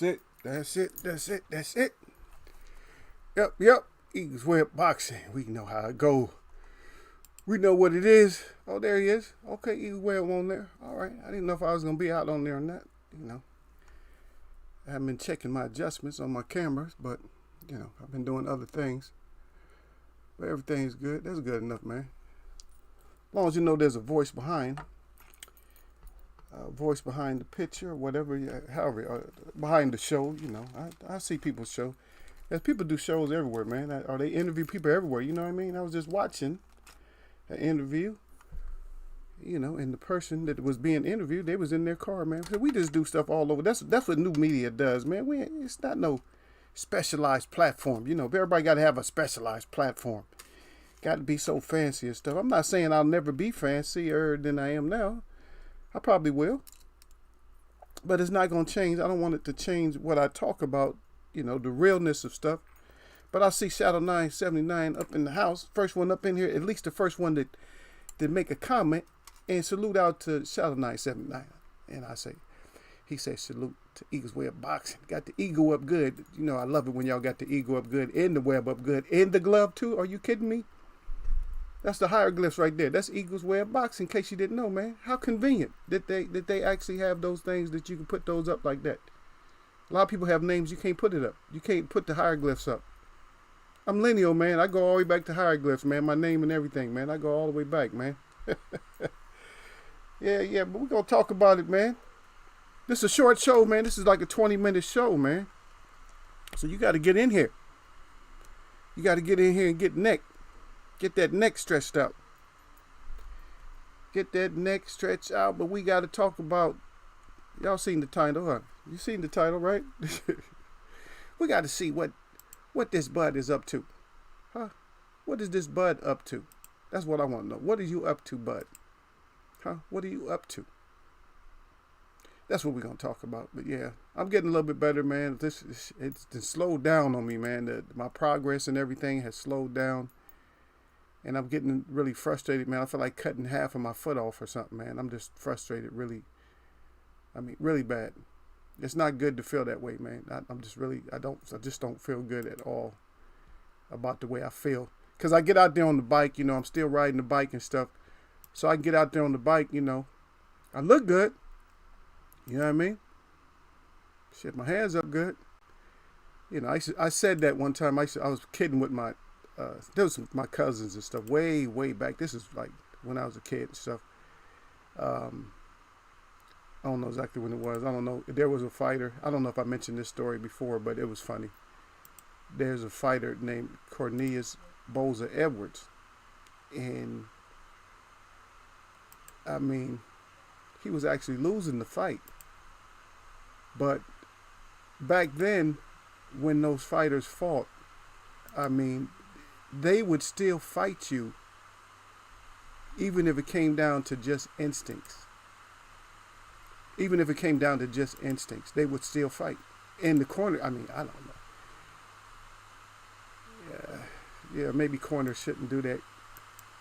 That's it. That's it. That's it. That's it. Yep. Eagles Web Boxing. We know how it go. We know what it is. Oh, there he is. Okay, Eagles Web on there. All right. I didn't know if I was gonna be out on there or not. I haven't been checking my adjustments on my cameras, but I've been doing other things. But everything's good. That's good enough, man. As long as you know there's a voice behind. Voice behind the picture or whatever, however, behind the show, I see people's show. There's people do shows everywhere, man. Or they interview people everywhere, you know what I mean? I was just watching an interview, and the person that was being interviewed, they was in their car, man. So we just do stuff all over. That's what new media does, man. It's not no specialized platform. Everybody got to have a specialized platform. Got to be so fancy and stuff. I'm not saying I'll never be fancier than I am now. I probably will. But it's not going to change. I don't want it to change what I talk about, the realness of stuff. But I see Shadow 979 up in the house. First one up in here, at least the first one that make a comment and salute out to Shadow 979. And he said salute to Eagles Web Boxing. Got the ego up good. I love it when y'all got the ego up good and the web up good and the glove too. Are you kidding me? That's the hieroglyphs right there. That's Eagles Web Boxing, in case you didn't know, man. How convenient that they actually have those things that you can put those up like that. A lot of people have names, you can't put it up. You can't put the hieroglyphs up. I'm lineal, man. I go all the way back to hieroglyphs, man. My name and everything, man. I go all the way back, man. Yeah, but we're going to talk about it, man. This is a short show, man. This is like a 20-minute show, man. So you got to get in here. You got to get in here and get neck. Get that neck stretched out. Get that neck stretched out. But we got to talk about, y'all seen the title, huh? You seen the title, right? We got to see what this bud is up to. Huh? What is this bud up to? That's what I want to know. What are you up to, bud? Huh? What are you up to? That's what we're going to talk about. But yeah, I'm getting a little bit better, man. It's slowed down on me, man. My progress and everything has slowed down. And I'm getting really frustrated, man. I feel like cutting half of my foot off or something, man. I'm just frustrated, really bad. It's not good to feel that way, man. I just don't feel good at all about the way I feel. Because I get out there on the bike, I'm still riding the bike and stuff. So I can get out there on the bike, I look good. You know what I mean? Shit, my hands up good. I said that one time. I was kidding with my there was my cousins and stuff way back. This is like when I was a kid and stuff. I don't know exactly when it was. I don't know. There was a fighter. I don't know if I mentioned this story before, but it was funny. There's a fighter named Cornelius Boza Edwards, and he was actually losing the fight. But back then, when those fighters fought, they would still fight you even if it came down to just instincts. Even if it came down to just instincts, they would still fight. In the corner, I don't know. Yeah, maybe corners shouldn't do that.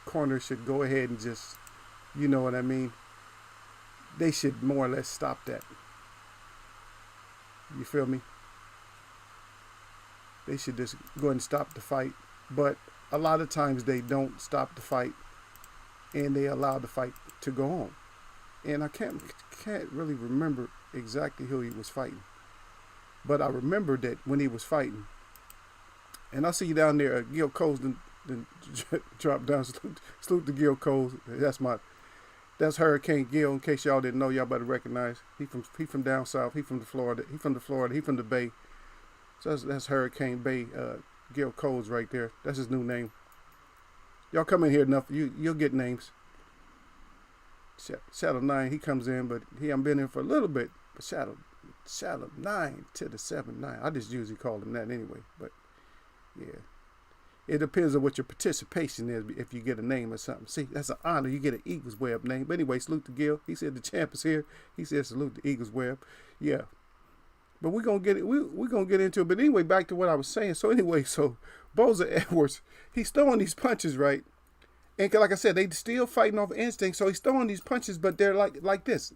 Corners should go ahead and just, you know what I mean? They should more or less stop that. You feel me? They should just go ahead and stop the fight. But a lot of times they don't stop the fight and they allow the fight to go on. And I can't really remember exactly who he was fighting. But I remember that when he was fighting, and I see you down there, Gil Coles then drop down, salute to Gil Coles. That's Hurricane Gil. In case y'all didn't know, y'all better recognize. He from down south. He from Florida. He from the Bay. So that's Hurricane Bay. Gil Coles right there. That's his new name. Y'all come in here enough, you'll get names. Shadow 9, he comes in, but he haven't been in for a little bit. But Shadow 9 to the 7-9. I just usually call him that anyway. But yeah, it depends on what your participation is. If you get a name or something, see, that's an honor. You get an Eagles Web name. But anyway, salute to Gil. He said the champ is here. He said salute to Eagles Web. Yeah. But we're gonna get it. We're gonna get into it. But anyway, back to what I was saying. So Boza Edwards, he's throwing these punches, right? And like I said, they still fighting off instinct. So he's throwing these punches, but they're like this.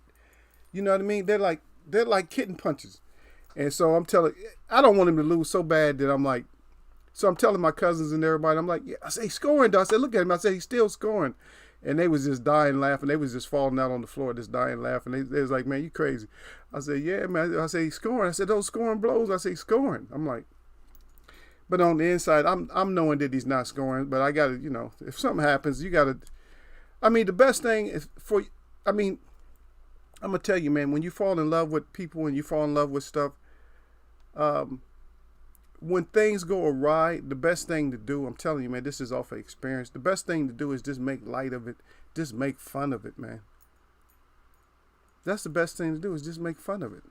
You know what I mean? They're like kitten punches. And so I don't want him to lose so bad that I'm like, so I'm telling my cousins and everybody, I'm like, yeah, I say, he's scoring, though. I said, look at him. I said, he's still scoring. And they was just dying laughing. They was just falling out on the floor, just dying laughing. They was like, man, you crazy. I said, yeah, man. I said, he's scoring. I said, those scoring blows. I said, he's scoring. I'm like, but on the inside, I'm knowing that he's not scoring. But I got to, if something happens, you got to, the best thing is I'm going to tell you, man, when you fall in love with people and you fall in love with stuff, when things go awry, the best thing to do, I'm telling you, man, this is off of experience. The best thing to do is just make light of it. Just make fun of it, man. That's the best thing to do, is just make fun of it.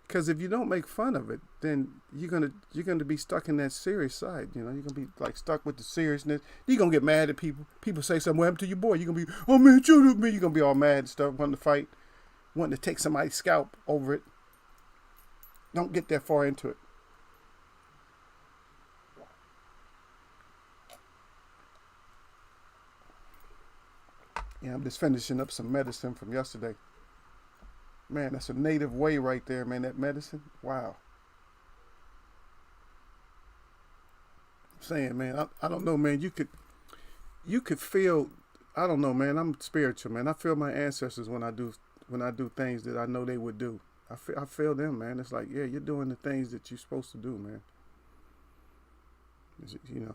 Because if you don't make fun of it, then you're gonna be stuck in that serious side. You're gonna be like stuck with the seriousness. You're gonna get mad at people. People say something, what happened to your boy? You're gonna be, oh man, shoot at me. You're gonna be all mad and stuff, wanting to fight, wanting to take somebody's scalp over it. Don't get that far into it. Yeah, I'm just finishing up some medicine from yesterday. Man, that's a native way right there, man, that medicine. Wow. I'm saying, man, I don't know, man, you could feel, I don't know, man, I'm spiritual, man. I feel my ancestors when I do things that I know they would do. I feel them, man. It's like, yeah, you're doing the things that you're supposed to do, man.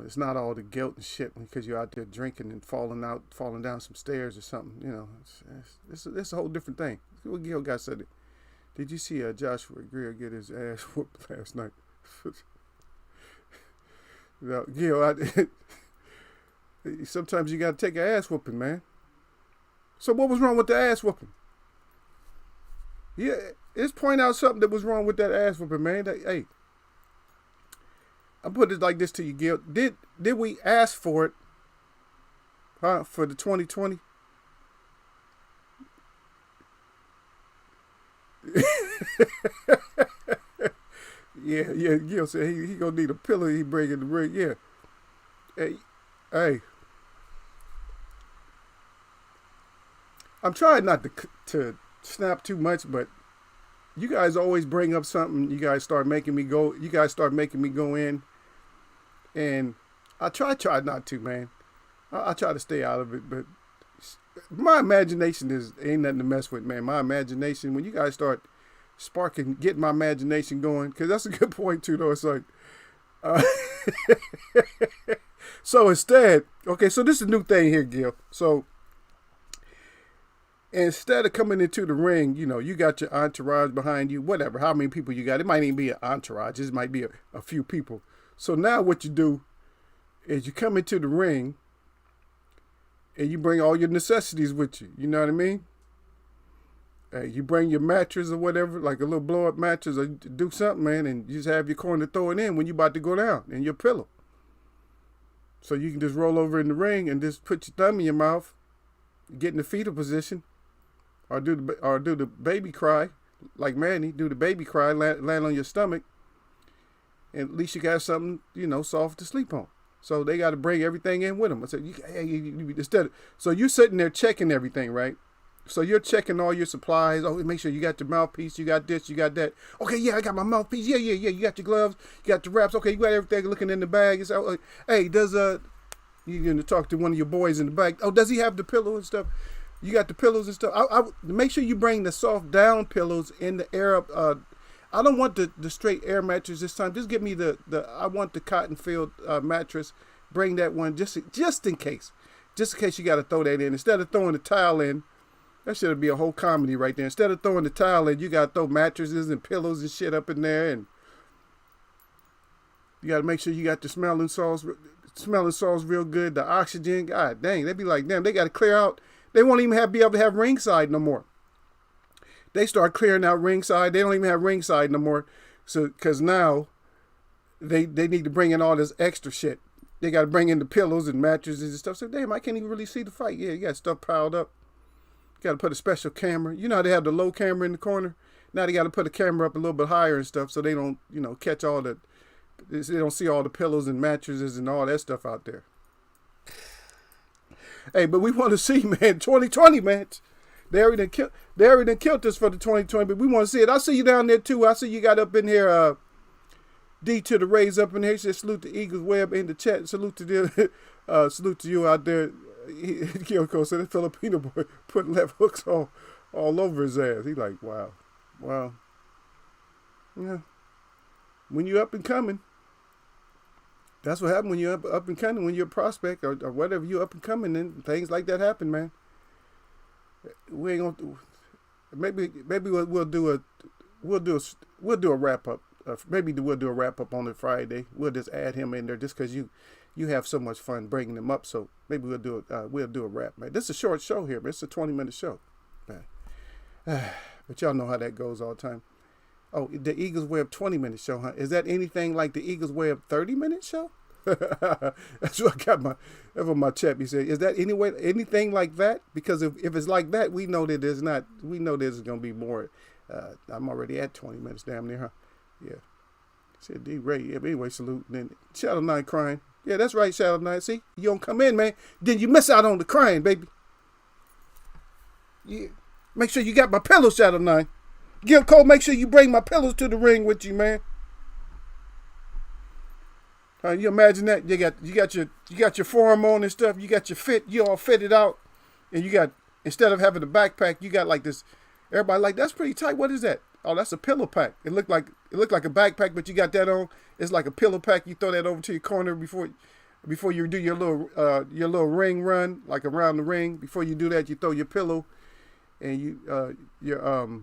It's not all the guilt and shit because you're out there drinking and falling down some stairs or something. It's a whole different thing. What Gil guy said it. Did you see Joshua Greer get his ass whooped last night? No, Gil, sometimes you got to take an ass whooping, man. So what was wrong with the ass whooping? Yeah, let's point out something that was wrong with that ass whooping, man. Hey. I'll put it like this to you, Gil. Did we ask for it? Huh? For the 2020? Yeah. Gil said he gonna need a pillow. He bring in the ring. Yeah. Hey. I'm trying not to snap too much, but you guys always bring up something. You guys start making me go in. And I try not to, man. I try to stay out of it, but my imagination ain't nothing to mess with, man. My imagination, when you guys start getting my imagination going, because that's a good point too, though. It's like, so instead, okay, so this is a new thing here, Gil. So instead of coming into the ring, you got your entourage behind you, whatever, how many people you got. It might even be an entourage. It might be a few people. So now what you do is you come into the ring and you bring all your necessities with you. You know what I mean? You bring your mattress or whatever, like a little blow-up mattress, or do something, man, and you just have your corner to throw it in when you're about to go down, and your pillow. So you can just roll over in the ring and just put your thumb in your mouth, get in the fetal position, or do the baby cry, like Manny, do the baby cry, land on your stomach. And at least you got something, soft to sleep on. So they got to bring everything in with them. I said, so you're sitting there checking everything, right? So you're checking all your supplies. Oh, make sure you got your mouthpiece. You got this. You got that. Okay, yeah, I got my mouthpiece. Yeah. You got your gloves. You got the wraps. Okay, you got everything looking in the bag. It's hey, you're going to talk to one of your boys in the back. Oh, does he have the pillow and stuff? You got the pillows and stuff. I make sure you bring the soft down pillows in the air up. I don't want the straight air mattress this time. Just give me I want the cotton filled mattress. Bring that one just in case. Just in case you got to throw that in. Instead of throwing the towel in, that should be a whole comedy right there. Instead of throwing the towel in, you got to throw mattresses and pillows and shit up in there. And you got to make sure you got the smelling salts real good. The oxygen. God dang, they be like, damn, they got to clear out. They won't even be able to have ringside no more. They start clearing out ringside. They don't even have ringside no more. So, because now they need to bring in all this extra shit. They got to bring in the pillows and mattresses and stuff. So, damn, I can't even really see the fight. Yeah, you got stuff piled up. You got to put a special camera. You know how they have the low camera in the corner? Now they got to put a camera up a little bit higher and stuff so they don't, catch all the, they don't see all the pillows and mattresses and all that stuff out there. Hey, but we want to see, man, 2020, man. They already killed us for the 2020, but we want to see it. I see you down there too. I see you got up in here, D to the Rays up in here. He said salute to Eagles Web in the chat. Salute to the, salute to you out there. Kyoko said the Filipino boy put left hooks all over his ass. He like, wow. Yeah. When you're up and coming, that's what happened when you're up and coming, when you're a prospect or whatever, you're up and coming, and things like that happen, man. We ain't gonna. Maybe we'll do a wrap up. Maybe we'll do a wrap up on the Friday. We'll just add him in there just because you have so much fun bringing him up. So maybe we'll do a wrap, man. This is a short show here, but it's a 20-minute show, man. But y'all know how that goes all the time. Oh, the Eagles Web 20-minute show, huh? Is that anything like the Eagles Web 30-minute show? That's what I got my chat. He said, "Is that anything like that? Because if it's like that, we know that there's not. We know there's gonna be more. I'm already at 20 minutes, damn near, huh? Yeah." Said D Ray. Yeah, but anyway, salute. And then Shadow 9 crying. Yeah, that's right, Shadow 9. See, you don't come in, man. Then you miss out on the crying, baby. Yeah. Make sure you got my pillows, Shadow 9. Gil Cole, make sure you bring my pillows to the ring with you, man. You imagine that? You got your forearm on and stuff. You got your fit. You all fitted out, and you got, instead of having a backpack, you got like this. Everybody like, that's pretty tight. What is that? Oh, that's a pillow pack. It looked like a backpack, but you got that on. It's like a pillow pack. You throw that over to your corner before you do your little ring run, like around the ring. Before you do that, you throw your pillow, and your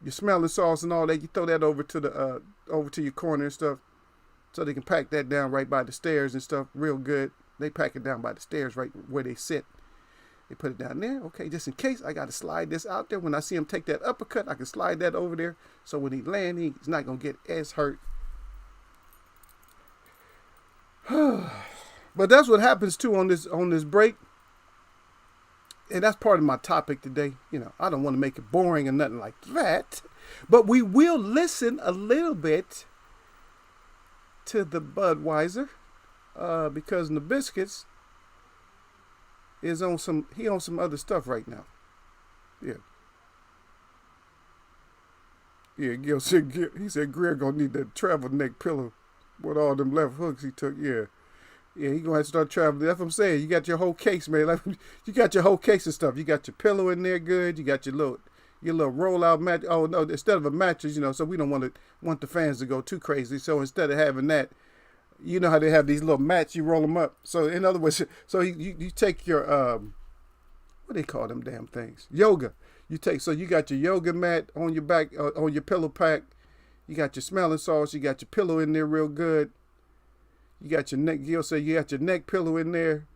smelling sauce and all that. You throw that over to your corner and stuff. So they can pack that down right by the stairs and stuff real good. They pack it down by the stairs right where they sit. They put it down there. Okay, just in case I got to slide this out there. When I see him take that uppercut, I can slide that over there. So when he lands, he's not going to get as hurt. But that's what happens too on this break. And that's part of my topic today. You know, I don't want to make it boring or nothing like that. But we will listen a little bit to the Budweiser, because Nabiscuits is on some other stuff right now. Yeah. Gil said, he said Greer gonna need that travel neck pillow with all them left hooks he took. Yeah, he gonna have to start traveling. That's what I'm saying. You got your whole case, man. Like, you got your whole case of stuff. You got your pillow in there good. You got your little rollout mat. Oh no, instead of a mattress, so we don't want the fans to go too crazy. So instead of having that, you know how they have these little mats, you roll them up. So in other words, so you take your what they call them damn things? Yoga. You got your yoga mat on your back, on your pillow pack. You got your smelling sauce. You got your pillow in there real good. You got your neck. Gil say you got your neck pillow in there.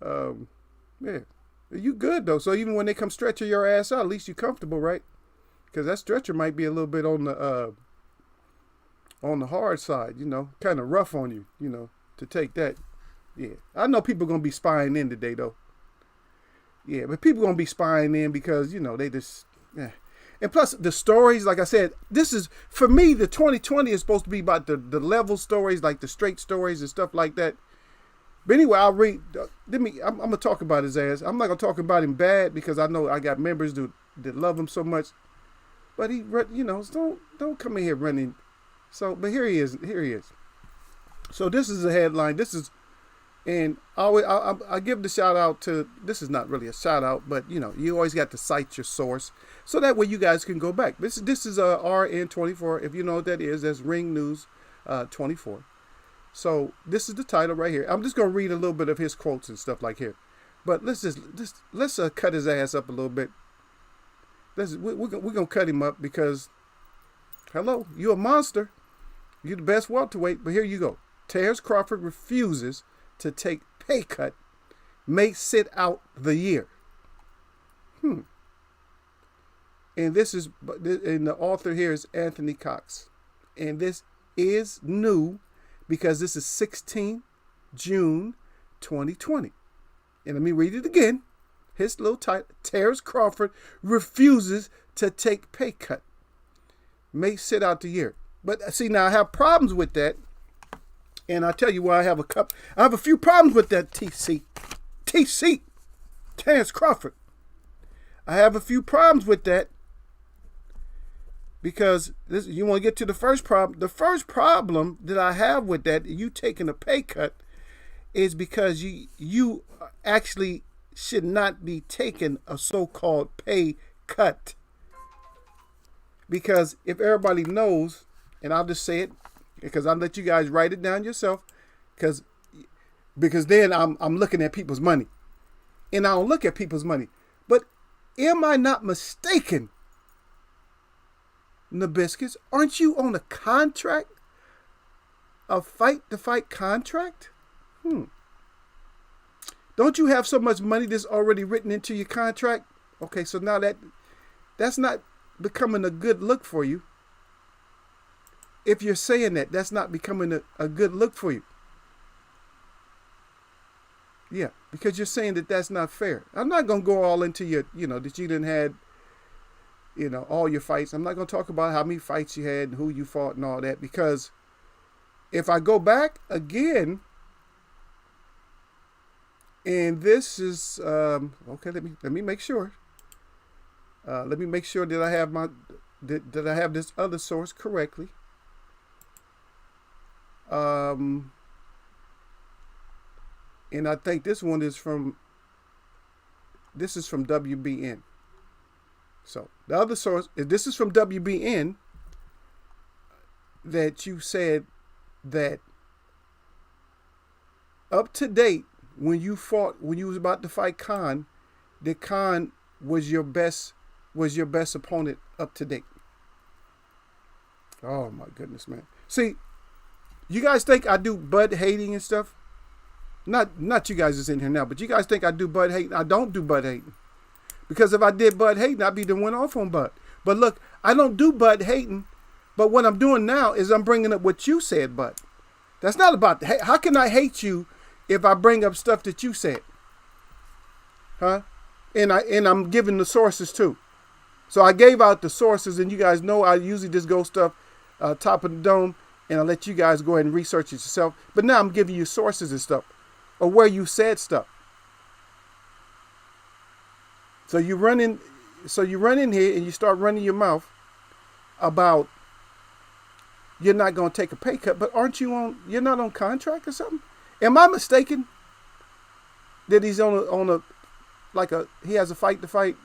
Yeah. You good though. So even when they come stretching your ass out, at least you comfortable, right? Because that stretcher might be a little bit on the hard side, kind of rough on you, to take that. Yeah. I know people gonna be spying in today though. Yeah, but people gonna be spying in because they just. Yeah. And plus the stories, like I said, this is for me. The 2020 is supposed to be about the level stories, like the straight stories and stuff like that. But anyway, I'll read. I'm gonna talk about his ass. I'm not gonna talk about him bad because I know I got members that love him so much. But he, don't come in here running. So, but here he is. So this is a headline. And I give the shout out to. This is not really a shout out, but you always got to cite your source, so that way you guys can go back. This is RN24. If you know what that is, that's Ring News 24. So this is the title right here. I'm just gonna read a little bit of his quotes and stuff like here, but let's cut his ass up a little bit. We're gonna cut him up because, hello, you're a monster. You're the best welterweight, but here you go. Terrence Crawford refuses to take pay cut, may sit out the year. And this is, and the author here is Anthony Cox, and this is new. Because this is 16 June 2020. And let me read it again. His little title, Terrence Crawford refuses to take pay cut. May sit out the year. But see, now I have problems with that. And I'll tell you why I have a few problems with that TC. Terrence Crawford. I have a few problems with that because you want to get to the first problem. The first problem that I have with that, you taking a pay cut, is because you actually should not be taking a so-called pay cut. Because if everybody knows, and I'll just say it, because I'll let you guys write it down yourself, because then I'm looking at people's money. And I don't look at people's money. But am I not mistaken, Nabiscus? Aren't you on a contract? A fight-to-fight contract? Don't you have so much money that's already written into your contract? Okay, so now that's not becoming a good look for you. If you're saying that's not becoming a good look for you. Yeah, because you're saying that's not fair. I'm not going to go all into your, that you didn't had, all your fights. I'm not going to talk about how many fights you had and who you fought and all that, because if I go back again, and this is, okay, let me make sure. Let me make sure that I have that I have this other source correctly. And I think this one is from WBN. So the other source, this is from WBN, that you said that up to date, when you was about to fight Khan, that Khan was your best opponent up to date. Oh my goodness, man. See, you guys think I do Bud hating and stuff? Not you guys that's in here now, but you guys think I do Bud hating. I don't do Bud hating. Because if I did Bud hating, I'd be the one off on Bud. But look, I don't do Bud hating. But what I'm doing now is I'm bringing up what you said, Bud. That's not about, how can I hate you if I bring up stuff that you said? Huh? And I'm giving the sources too. So I gave out the sources, and you guys know I usually just go stuff top of the dome, and I'll let you guys go ahead and research it yourself. But now I'm giving you sources and stuff, or where you said stuff. So you run in here and you start running your mouth about you're not going to take a pay cut, but you're not on contract or something? Am I mistaken that he's he has a fight-to-fight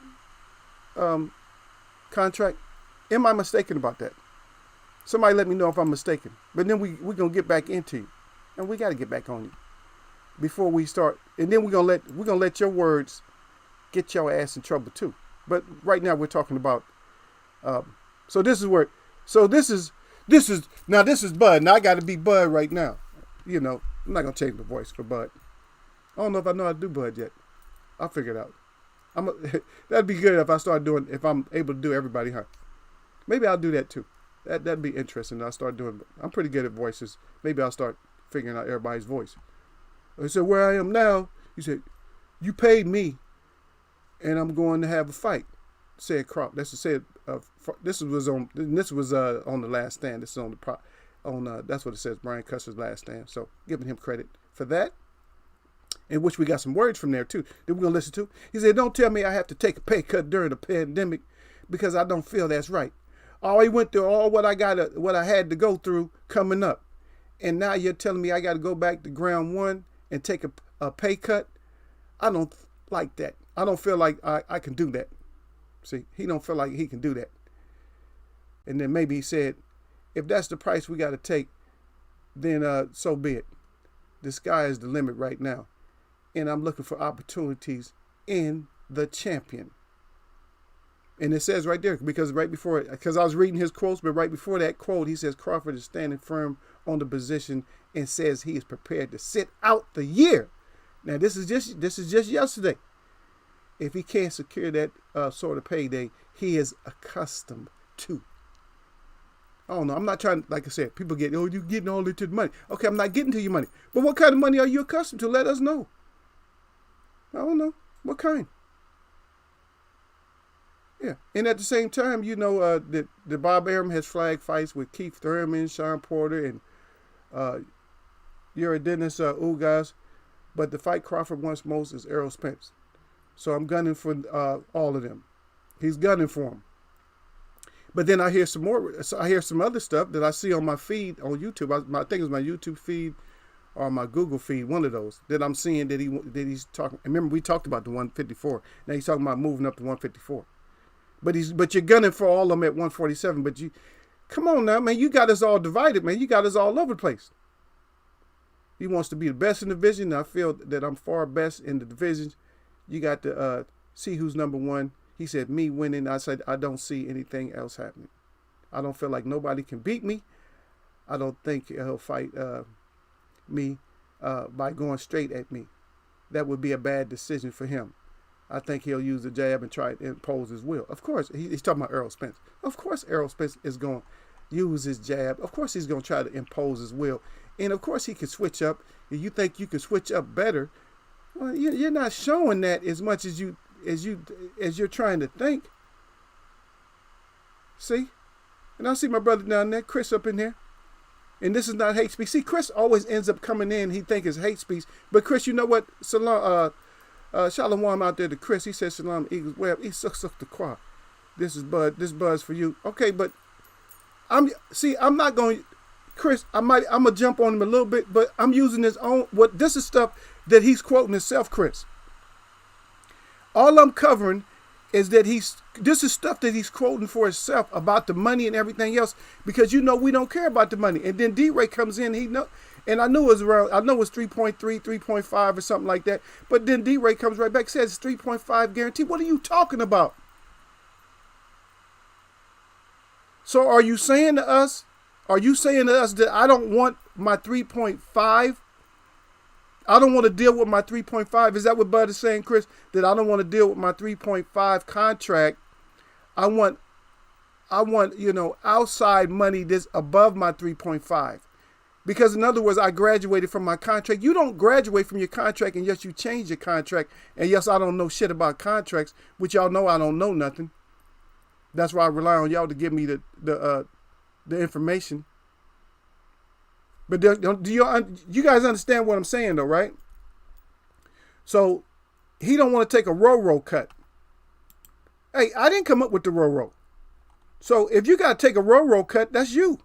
contract? Am I mistaken about that? Somebody let me know if I'm mistaken. But then we're going to get back into you. And we got to get back on you before we start. And then we're going to let your words get your ass in trouble too. But right now we're talking about this is Bud. Now I got to be Bud right now. I'm not going to change my voice for Bud. I don't know if I know how to do Bud yet. I'll figure it out. That'd be good if I'm able to do everybody, huh? Maybe I'll do that too. That'd be interesting. I'll start doing it. I'm pretty good at voices. Maybe I'll start figuring out everybody's voice. He said, where I am now, he said, you paid me and I'm going to have a fight. Said Crop. This was on the Last Stand. This is that's what it says, Brian Custer's Last Stand. So giving him credit for that. In which we got some words from there too that we're gonna listen to. He said, don't tell me I have to take a pay cut during the pandemic because I don't feel that's right. I went through all what I had to go through coming up. And now you're telling me I got to go back to ground one and take a pay cut? I don't like that. I don't feel like I can do that. See, he don't feel like he can do that. And then maybe he said, if that's the price we got to take, then so be it. The sky is the limit right now. And I'm looking for opportunities in the champion. And it says right there, because I was reading his quotes, but right before that quote, he says Crawford is standing firm on the position and says he is prepared to sit out the year. Now, this is just yesterday. If he can't secure that sort of payday, he is accustomed to. I don't know. I'm not trying, like I said, people get, you're getting all into the money. Okay, I'm not getting to your money. But what kind of money are you accustomed to? Let us know. I don't know. What kind? Yeah. And at the same time, the Bob Arum has flagged fights with Keith Thurman, Sean Porter, and Uridenis Ugas. But the fight Crawford wants most is Errol Spence. So I'm gunning for all of them. He's gunning for them. But then I hear some more. So I hear some other stuff that I see on my feed on YouTube. I think it's my YouTube feed or my Google feed, one of those that I'm seeing that he's talking. Remember, we talked about the 154. Now he's talking about moving up to 154. But you're gunning for all of them at 147. But you, come on now, man, you got us all divided, man. You got us all over the place. He wants to be the best in the division. I feel that I'm far best in the divisions. You got to see who's number one. He said me winning. I said I don't see anything else happening. I don't feel like nobody can beat me. I don't think he'll fight me by going straight at me. That would be a bad decision for him. I think he'll use the jab and try to impose his will. Of course, he's talking about Errol Spence. Of course, Errol Spence is going to use his jab. Of course, he's going to try to impose his will. And of course, he can switch up. If you think you can switch up better, well, you're not showing that as much as you're trying to think. See? And I see my brother down there, Chris, up in there. And this is not hate speech. See, Chris always ends up coming in. He thinks it's hate speech. But Chris, you know what? Shalom out there to Chris. He says, Shalom, Eagles Web. He sucks up the choir. This is Bud. This Buzz for you. Okay, but I'm not going, Chris, I'm going to jump on him a little bit, but I'm using his own, this is stuff that he's quoting himself, Chris. All I'm covering is that this is stuff that he's quoting for himself about the money and everything else, because we don't care about the money. And then D-Ray comes in, and I knew it was around, I know it was 3.3, 3.5 or something like that, but then D-Ray comes right back, says 3.5 guaranteed. What are you talking about? So are you saying to us that I don't want my 3.5? I don't want to deal with my 3.5. Is that what Bud is saying, Chris? That I don't want to deal with my 3.5 contract. I want, outside money that's above my 3.5. Because in other words, I graduated from my contract. You don't graduate from your contract, and yes, you change your contract. And yes, I don't know shit about contracts, which y'all know I don't know nothing. That's why I rely on y'all to give me the information. But do you guys understand what I'm saying, though, right? So he don't want to take a row cut. Hey, I didn't come up with the row. So if you got to take a row cut, that's you.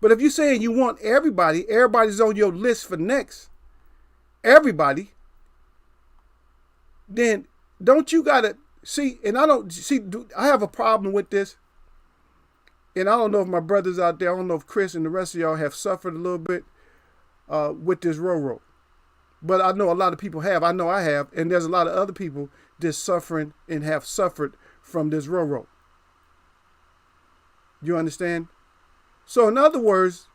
But if you're saying you want everybody's on your list for next, everybody, then don't you got to see, and I have a problem with this. And I don't know if my brothers out there, I don't know if Chris and the rest of y'all have suffered a little bit with this row. But I know a lot of people have. I know I have. And there's a lot of other people that's suffering and have suffered from this row. You understand? So in other words,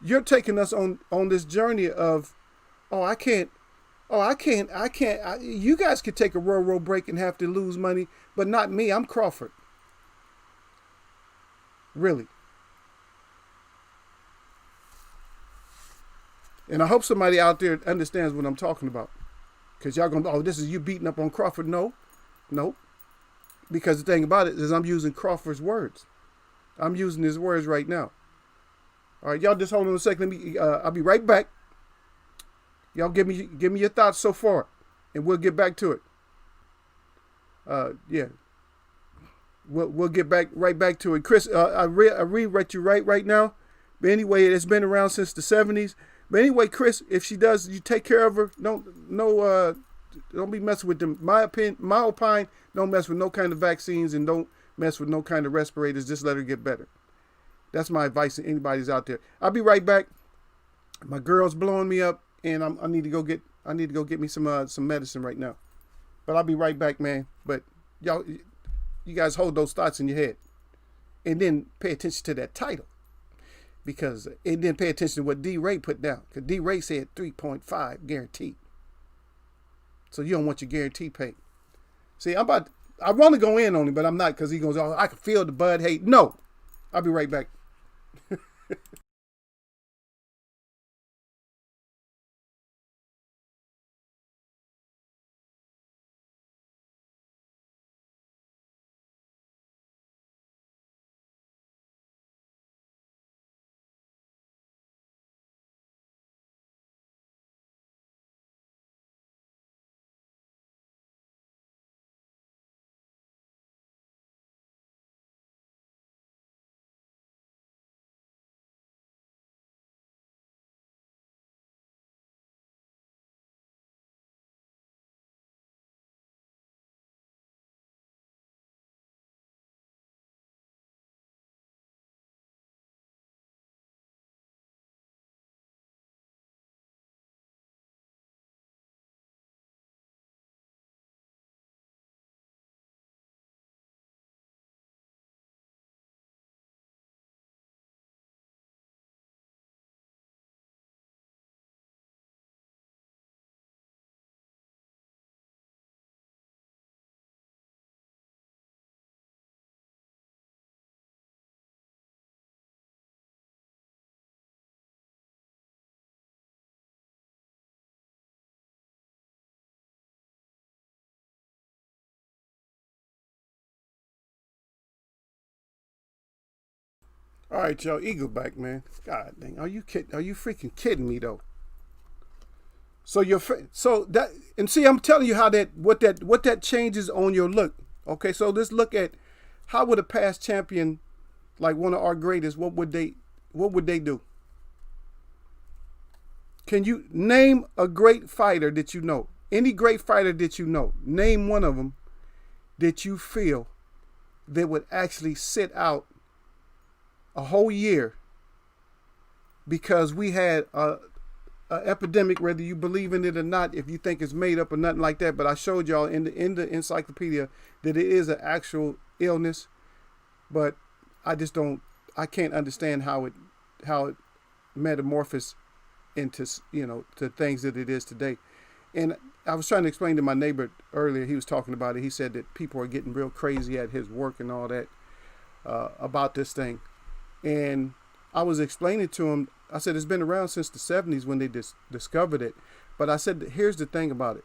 you're taking us on this journey of, you guys could take a row break and have to lose money, but not me. I'm Crawford. Really. And I hope somebody out there understands what I'm talking about. Because y'all going to, this is you beating up on Crawford. No. Because the thing about it is I'm using Crawford's words. I'm using his words right now. All right, y'all just hold on a second. I'll be right back. Y'all give me your thoughts so far, and we'll get back to it. Yeah. We'll get right back to it. Chris, I read you right now. But anyway, it's been around since the 70s. But anyway, Chris, if she does, you take care of her. Don't be messing with them. My opinion, don't mess with no kind of vaccines and don't mess with no kind of respirators. Just let her get better. That's my advice to anybody's out there. I'll be right back. My girl's blowing me up, and I need to go get me some medicine right now. But I'll be right back, man. But y'all. You guys hold those thoughts in your head. And then pay attention to that title. And then pay attention to what D-Ray put down. Because D-Ray said 3.5 guaranteed. So you don't want your guarantee paid. See, I want to go in on him, but I'm not, because he goes, oh, I can feel the Bud hate. No. I'll be right back. All right, y'all. Eagle back, man. God dang. Are you kidding? Are you freaking kidding me though? So so that, and see, I'm telling you how what that changes on your look. Okay, so let's look at how would a past champion, like one of our greatest, what would they do? Can you name a great fighter that you know? Any great fighter that you know? Name one of them that you feel that would actually sit out a whole year because we had a epidemic, whether you believe in it or not, if you think it's made up or nothing like that. But I showed y'all in the encyclopedia that it is an actual illness, but I can't understand how it metamorphosed into, to things that it is today. And I was trying to explain to my neighbor earlier, he was talking about it. He said that people are getting real crazy at his work and all that about this thing. And I was explaining to him, I said, it's been around since the 70s when they discovered it. But I said, here's the thing about it.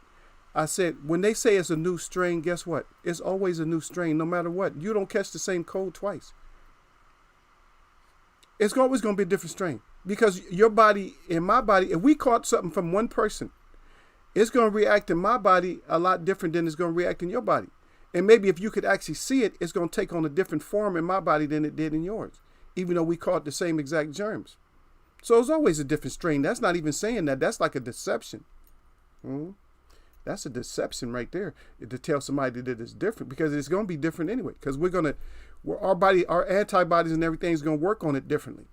I said, when they say it's a new strain, guess what? It's always a new strain, no matter what. You don't catch the same cold twice. It's always going to be a different strain. Because your body and my body, if we caught something from one person, it's going to react in my body a lot different than it's going to react in your body. And maybe if you could actually see it, it's going to take on a different form in my body than it did in yours, even though we caught the same exact germs. So it's always a different strain. That's not even saying that. That's like a deception. That's a deception right there, to tell somebody that it's different, because it's going to be different anyway. Because our antibodies and everything is going to work on it differently,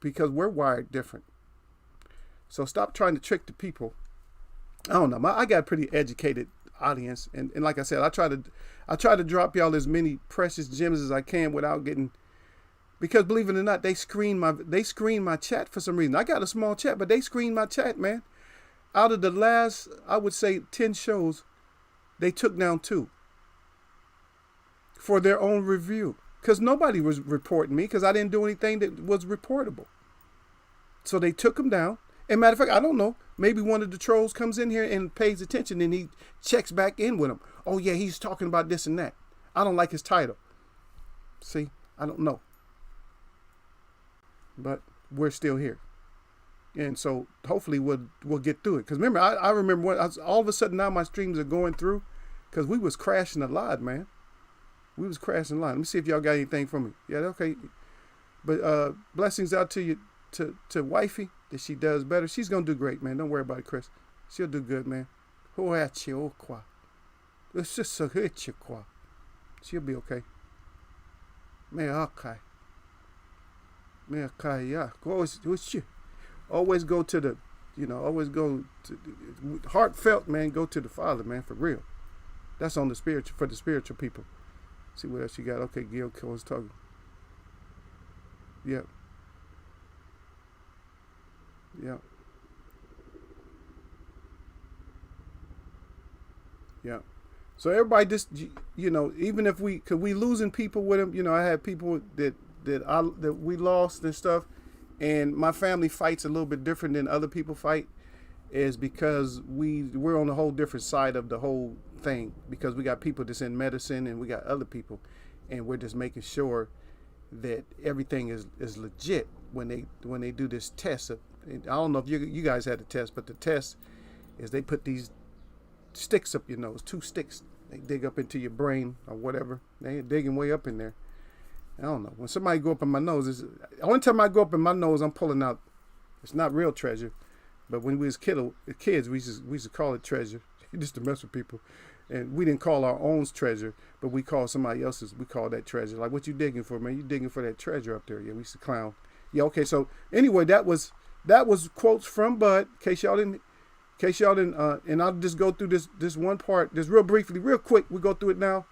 because we're wired different. So stop trying to trick the people. I don't know. I got a pretty educated audience, and like I said, I try to drop y'all as many precious gems as I can without getting. Because believe it or not, they screen my chat for some reason. I got a small chat, but they screen my chat, man. Out of the last, I would say 10 shows, they took down 2 for their own review. Because nobody was reporting me, because I didn't do anything that was reportable. So they took them down. And matter of fact, I don't know. Maybe one of the trolls comes in here and pays attention, and he checks back in with them. Oh yeah, he's talking about this and that. I don't like his title. See, I don't know. But we're still here. And so hopefully we'll get through it. Because remember, I remember when all of a sudden now my streams are going through, because we was crashing a lot, man. We was crashing a lot. Let me see if y'all got anything from me. Yeah, okay. But blessings out to you, to wifey, that she does better. She's going to do great, man. Don't worry about it, Chris. She'll do good, man. Let's just hit you, qua. She'll be okay. Man, okay. Man, okay, yeah. Always go to the, always go to heartfelt, man. Go to the Father, man, for real. That's on the spiritual, for the spiritual people. See what else you got. Okay, Gil was talking. Yep. Yeah. Yeah. So everybody just, even if we losing people with them, I had people that we lost and stuff, and my family fights a little bit different than other people fight, is because we're on a whole different side of the whole thing, because we got people that's in medicine and we got other people, and we're just making sure that everything is legit when they do this test. I don't know if you guys had the test, but the test is they put these sticks up your nose, 2 sticks. They dig up into your brain or whatever. They ain't digging way up in there. I don't know. When somebody go up in my nose, the only time I go up in my nose, I'm pulling out. It's not real treasure, but when we was kids, we used to call it treasure, just to mess with people. And we didn't call our own treasure, but we called somebody else's. We called that treasure. Like, what you digging for, man? You digging for that treasure up there? Yeah, we used to clown. Yeah, okay. So anyway, that was quotes from Bud. In case y'all didn't, and I'll just go through this one part, just real briefly, real quick. We go through it now.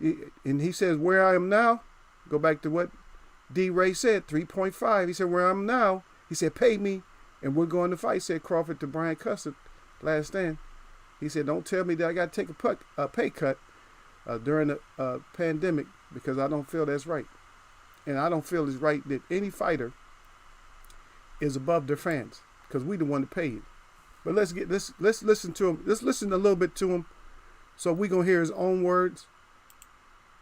And he says, where I am now, go back to what D. Ray said, 3.5. He said, where I'm now, he said, pay me, and we're going to fight, said Crawford to Brian Custer last stand. He said, don't tell me that I got to take a pay cut during the pandemic, because I don't feel that's right. And I don't feel it's right that any fighter is above their fans, because we the one to pay you. But let's listen to him. Let's listen a little bit to him, so we're going to hear his own words.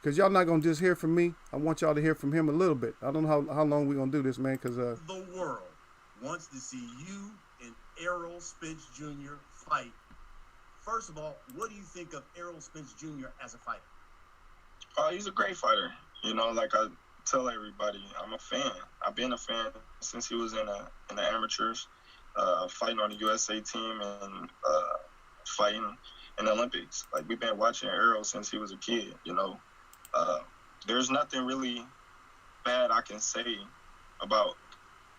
Because y'all not going to just hear from me. I want y'all to hear from him a little bit. I don't know how long we're going to do this, man, because... The world wants to see you and Errol Spence Jr. fight. First of all, what do you think of Errol Spence Jr. as a fighter? He's a great fighter. You know, like I tell everybody, I'm a fan. I've been a fan since he was in the amateurs, fighting on the USA team and fighting in the Olympics. Like, we've been watching Errol since he was a kid, you know. There's nothing really bad I can say about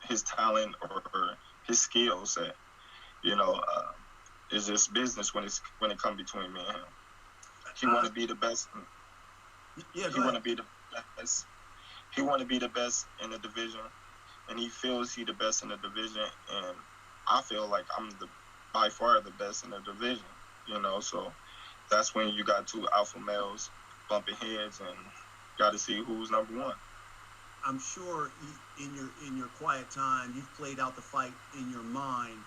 his talent or his skill set. You know, it's just business when it comes between me and him. He want to be the best. Yeah, he want to be the best. He want to be the best in the division, and he feels he the best in the division. And I feel like I'm by far the best in the division. You know, so that's when you got two alpha males bumping heads, and got to see who's number one. I'm sure in your quiet time, you've played out the fight in your mind.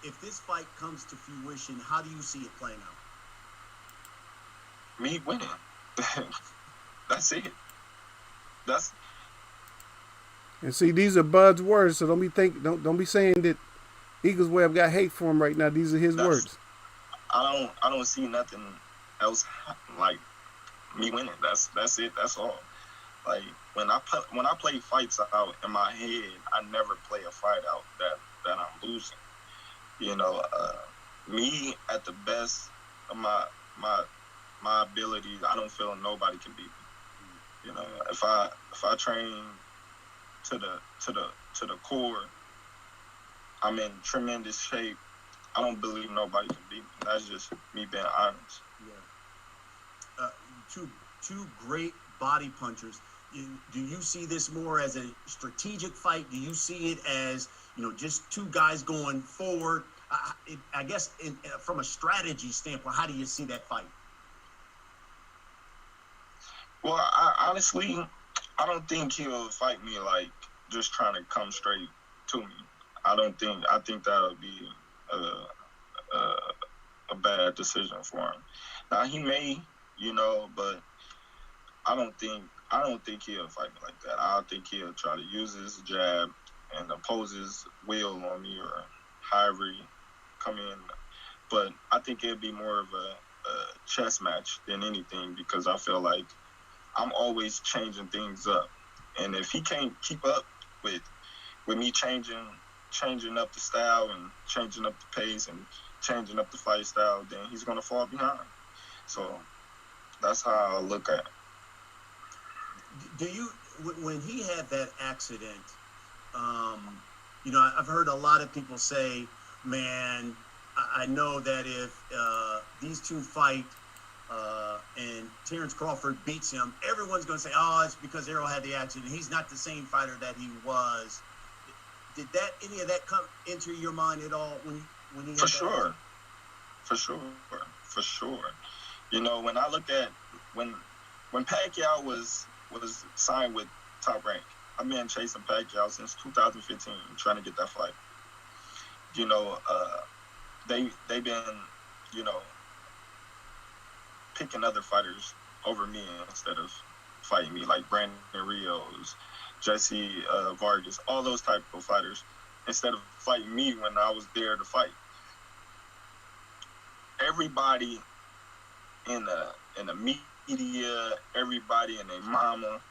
If this fight comes to fruition, how do you see it playing out? Me winning. That's it. And see, these are Bud's words, so don't be saying that Eagles Web got hate for him right now. These are his words. I don't see nothing else like me winning. That's it. That's all. Like, when I play fights out in my head, I never play a fight out that I'm losing. You know, me at the best of my abilities, I don't feel nobody can beat me. You know, if I train to the core, I'm in tremendous shape. I don't believe nobody can beat me. That's just me being honest. Yeah. Two great body punchers. Do you see this more as a strategic fight? Do you see it as, you know, just two guys going forward? I guess from a strategy standpoint, how do you see that fight? Well, honestly, I don't think he'll fight me like just trying to come straight to me. I think that would be a bad decision for him. Now, he may, you know, but I don't think he'll fight me like that. I think he'll try to use his jab and oppose his will on me, or however he come in. But I think it'll be more of a chess match than anything, because I feel like I'm always changing things up. And if he can't keep up with me changing up the style and changing up the pace and changing up the fight style, then he's going to fall behind. So that's how I look at it. Do you, when he had that accident, you know, I've heard a lot of people say, man, I know that if these two fight and Terrence Crawford beats him, everyone's going to say, oh, it's because Errol had the accident. He's not the same fighter that he was. Did any of that come into your mind at all when he had For sure. For sure. You know, when I look at when Pacquiao was signed with Top Rank, I've been chasing Pacquiao since 2015, trying to get that fight. You know, they've been, you know, picking other fighters over me instead of fighting me, like Brandon Rios, Jesse Vargas, all those type of fighters, instead of fighting me when I was there to fight. Everybody in the media, everybody and their mama,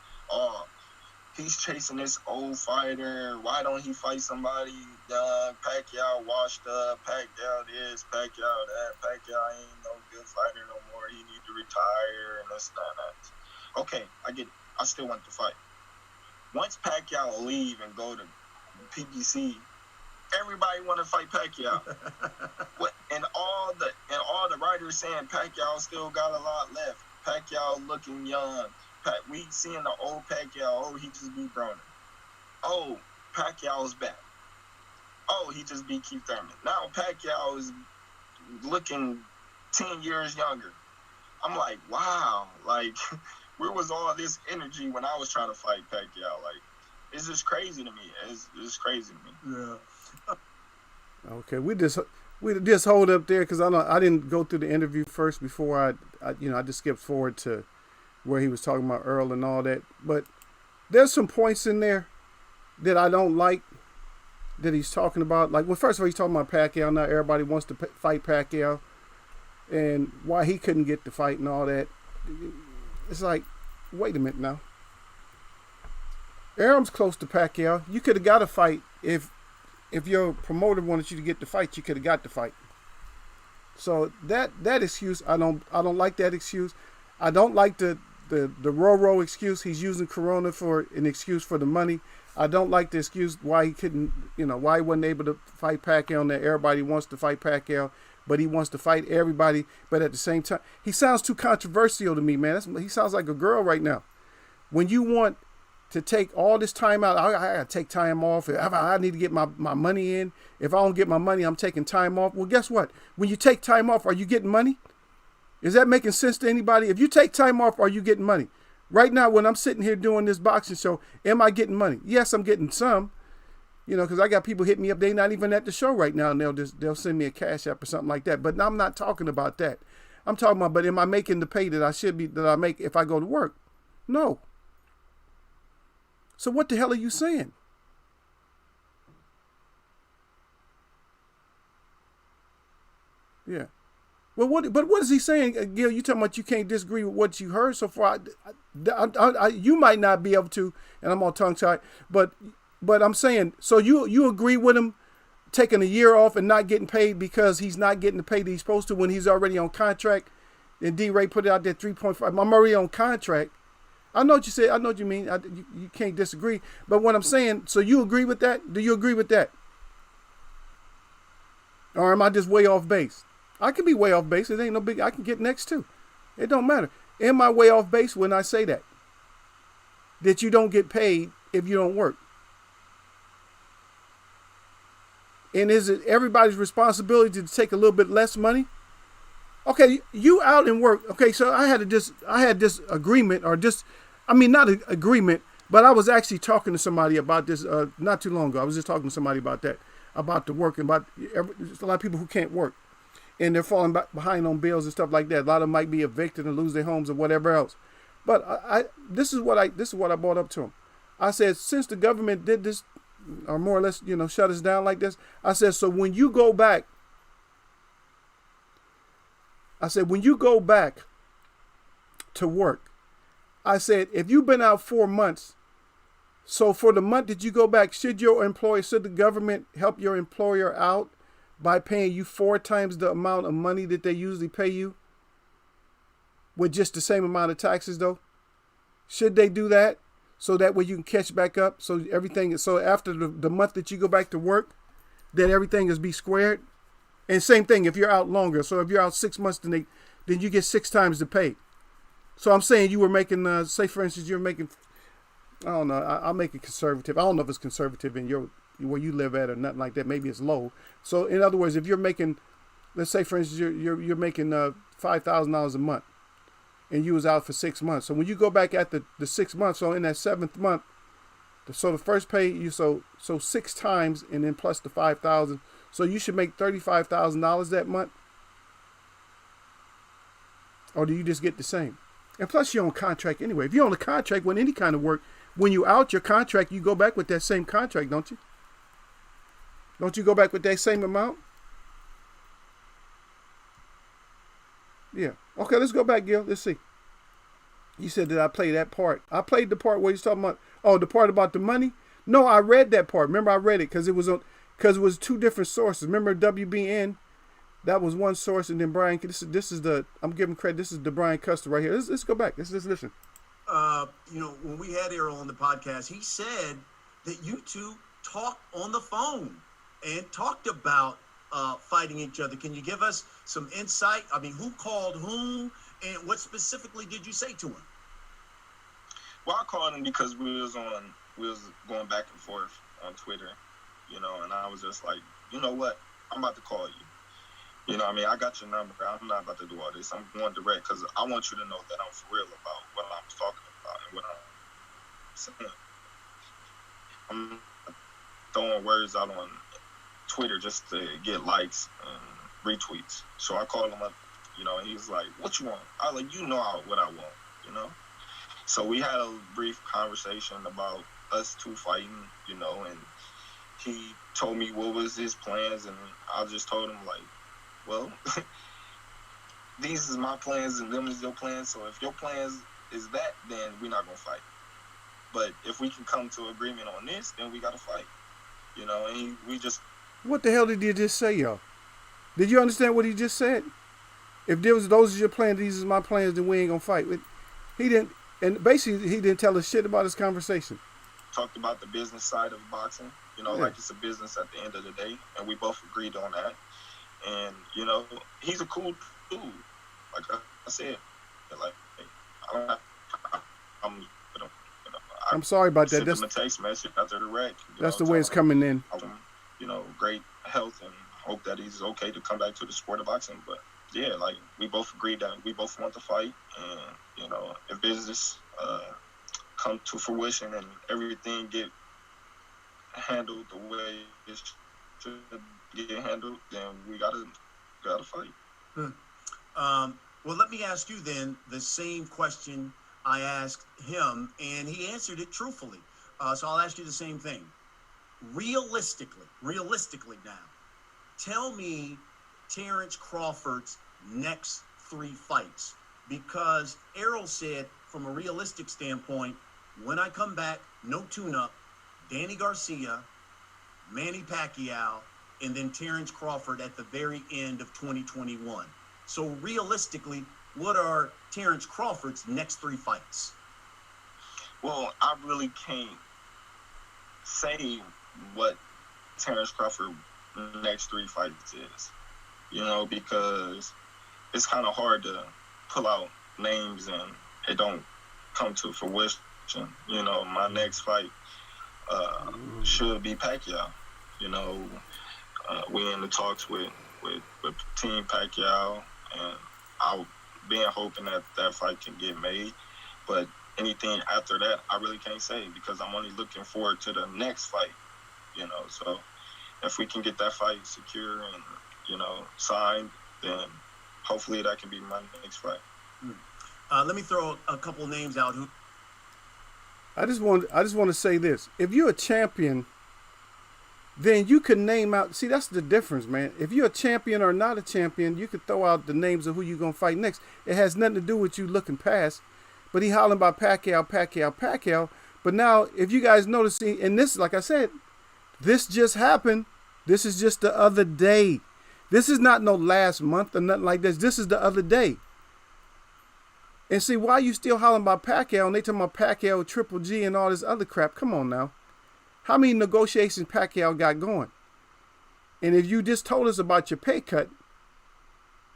he's chasing this old fighter. Why don't he fight somebody young? Pacquiao washed up. Pacquiao this, Pacquiao that. Pacquiao ain't no good fighter no more. He need to retire and this and that. Okay, I get it. I still want to fight. Once Pacquiao leave and go to PBC, everybody want to fight Pacquiao. And all the writers saying Pacquiao still got a lot left. Pacquiao looking young. We seeing the old Pacquiao. Oh, he just beat Broner. Oh, Pacquiao's back. Oh, he just beat Keith Thurman. Now Pacquiao is looking 10 years younger. I'm like, wow. Like, where was all this energy when I was trying to fight Pacquiao? Like, it's just crazy to me. It's crazy to me. Yeah. Okay, we just hold up there because I didn't go through the interview first before I just skipped forward to where he was talking about Earl and all that. But there's some points in there that I don't like that he's talking about. Like, well, first of all, he's talking about Pacquiao. Now everybody wants to fight Pacquiao, and why he couldn't get the fight and all that. It's like, wait a minute now. Aram's close to Pacquiao. You could have got a fight if your promoter wanted you to get the fight. You could have got the fight. So that excuse, I don't like that excuse. I don't like the Roro excuse. He's using Corona for an excuse for the money. I don't like the excuse why he couldn't, why he wasn't able to fight Pacquiao. And that everybody wants to fight Pacquiao, but he wants to fight everybody. But at the same time, he sounds too controversial to me, man. He sounds like a girl right now. When you want to take all this time out, I gotta take time off. I need to get my money in. If I don't get my money, I'm taking time off. Well, guess what? When you take time off, are you getting money? Is that making sense to anybody? If you take time off, are you getting money? Right now, when I'm sitting here doing this boxing show, am I getting money? Yes, I'm getting some. Because I got people hit me up. They're not even at the show right now, and they'll send me a cash app or something like that. But I'm not talking about that. I'm talking about, but am I making the pay that I make if I go to work? No. So what the hell are you saying? Yeah. Well, what is he saying, Gil? You talking about you can't disagree with what you heard so far? You might not be able to, and I'm on tongue tied, but I'm saying, so you agree with him taking a year off and not getting paid because he's not getting the pay that he's supposed to when he's already on contract? And D-Ray put it out there 3.5. I'm already on contract. I know what you said. I know what you mean. You can't disagree. But what I'm saying, so you agree with that? Do you agree with that? Or am I just way off base? I can be way off base. It ain't no big. I can get next too. It don't matter. Am I way off base when I say that? That you don't get paid if you don't work? And is it everybody's responsibility to take a little bit less money? Okay, you out and work. Okay, so I had this agreement, or just, not an agreement, but I was actually talking to somebody about this not too long ago. I was just talking to somebody about that, about the work, and about there's a lot of people who can't work, and they're falling behind on bills and stuff like that. A lot of them might be evicted and lose their homes or whatever else. But this is what I brought up to them. I said, since the government did this, or more or less, shut us down like this, I said, so when you go back to work, I said, if you've been out 4 months, so for the month that you go back, should the government help your employer out by paying you 4 times the amount of money that they usually pay you with just the same amount of taxes though? Should they do that? So that way you can catch back up. So after the month that you go back to work, that everything is be squared. And same thing if you're out longer. So if you're out 6 months, then you get 6 times the pay. So I'm saying you were making, say for instance, you're making, I don't know, I'll make it conservative. I don't know if it's conservative in where you live at or nothing like that. Maybe it's low. So in other words, if you're making, let's say for instance, you're making $5,000 a month, and you was out for 6 months. So when you go back at the 6 months, so in that 7th month, so the first pay you so 6 times, and then plus the 5,000. So you should make $35,000 that month? Or do you just get the same? And plus you're on contract anyway. If you're on a contract with any kind of work, when you out your contract, you go back with that same contract, don't you? Don't you go back with that same amount? Yeah. Okay, let's go back, Gil. Let's see. You said that I played that part. I played the part where he's talking about, the part about the money? No, I read that part. Remember, I read it because it was 2 different sources. Remember WBN? That was one source, and then Brian. This is the, I'm giving credit. This is the Brian Custer right here. Let's go back. Let's listen. When we had Errol on the podcast, he said that you two talked on the phone and talked about fighting each other. Can you give us some insight? I mean, who called whom, and what specifically did you say to him? Well, I called him because we was going back and forth on Twitter, and I was just like, you know what? I'm about to call you. I got your number. I'm not about to do all this. I'm going direct because I want you to know that I'm for real about what I'm talking about and what I'm saying. I'm throwing words out on Twitter just to get likes and retweets. So I called him up, and he was like, what you want? I was like, what I want, So we had a brief conversation about us two fighting, and he told me what was his plans, and I just told him like, well, these is my plans and them is your plans. So if your plans is that, then we're not gonna fight. But if we can come to agreement on this, then we gotta fight. And we just. What the hell did he just say, y'all? Did you understand what he just said? If those are your plans, these is my plans, then we ain't gonna fight. He didn't, and basically he didn't tell us shit about his conversation. Talked about the business side of boxing, like it's a business at the end of the day, and we both agreed on that. And he's a cool dude. Like I said, like I'm sorry about that. Sent him a text message after the wreck. That's the way it's coming in. Great health, and hope that he's okay to come back to the sport of boxing. But yeah, like we both agreed that we both want to fight, and if business come to fruition and everything get handled the way it should get handled, then we gotta fight. Well, let me ask you then the same question I asked him, and he answered it truthfully. So I'll ask you the same thing. Realistically now, tell me Terrence Crawford's next 3 fights, because Errol said from a realistic standpoint, when I come back, no tune-up, Danny Garcia, Manny Pacquiao, and then Terrence Crawford at the very end of 2021. So realistically, what are Terrence Crawford's next 3 fights? Well, I really can't say what Terrence Crawford's next 3 fights is, because it's kind of hard to pull out names and it don't come to fruition. My next fight should be Pacquiao. We in the talks with Team Pacquiao, and I've been hoping that fight can get made. But anything after that, I really can't say, because I'm only looking forward to the next fight. So if we can get that fight secure and signed, then hopefully that can be my next fight. Let me throw a couple names out. I just want to say this: if you're a champion, then you can name out. See, that's the difference, man. If you're a champion or not a champion, you could throw out the names of who you're gonna fight next. It has nothing to do with you looking past. But he hollering about Pacquiao. But now, if you guys notice, and this, like I said, this just happened. This is just the other day. This is not no last month or nothing like this. This is the other day. And see, why you still hollering about Pacquiao and they talking about Pacquiao, Triple G, and all this other crap? Come on now. How many negotiations Pacquiao got going? And if you just told us about your pay cut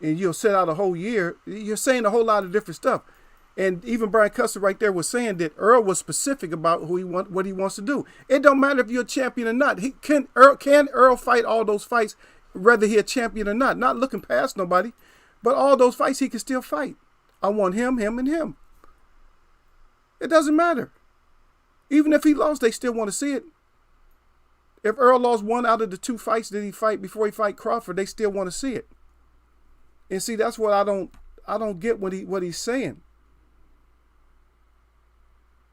and you'll set out a whole year, you're saying a whole lot of different stuff. And even Brian Custer right there was saying that Earl was specific about what he wants to do. It don't matter if you're a champion or not. Can Earl fight all those fights, whether he's a champion or not? Not looking past nobody, but all those fights he can still fight. I want him, and him. It doesn't matter. Even if he lost, they still want to see it. If Earl lost 1 out of the 2 fights that he fight before he fight Crawford, they still want to see it. And see, that's what I don't get what he's saying.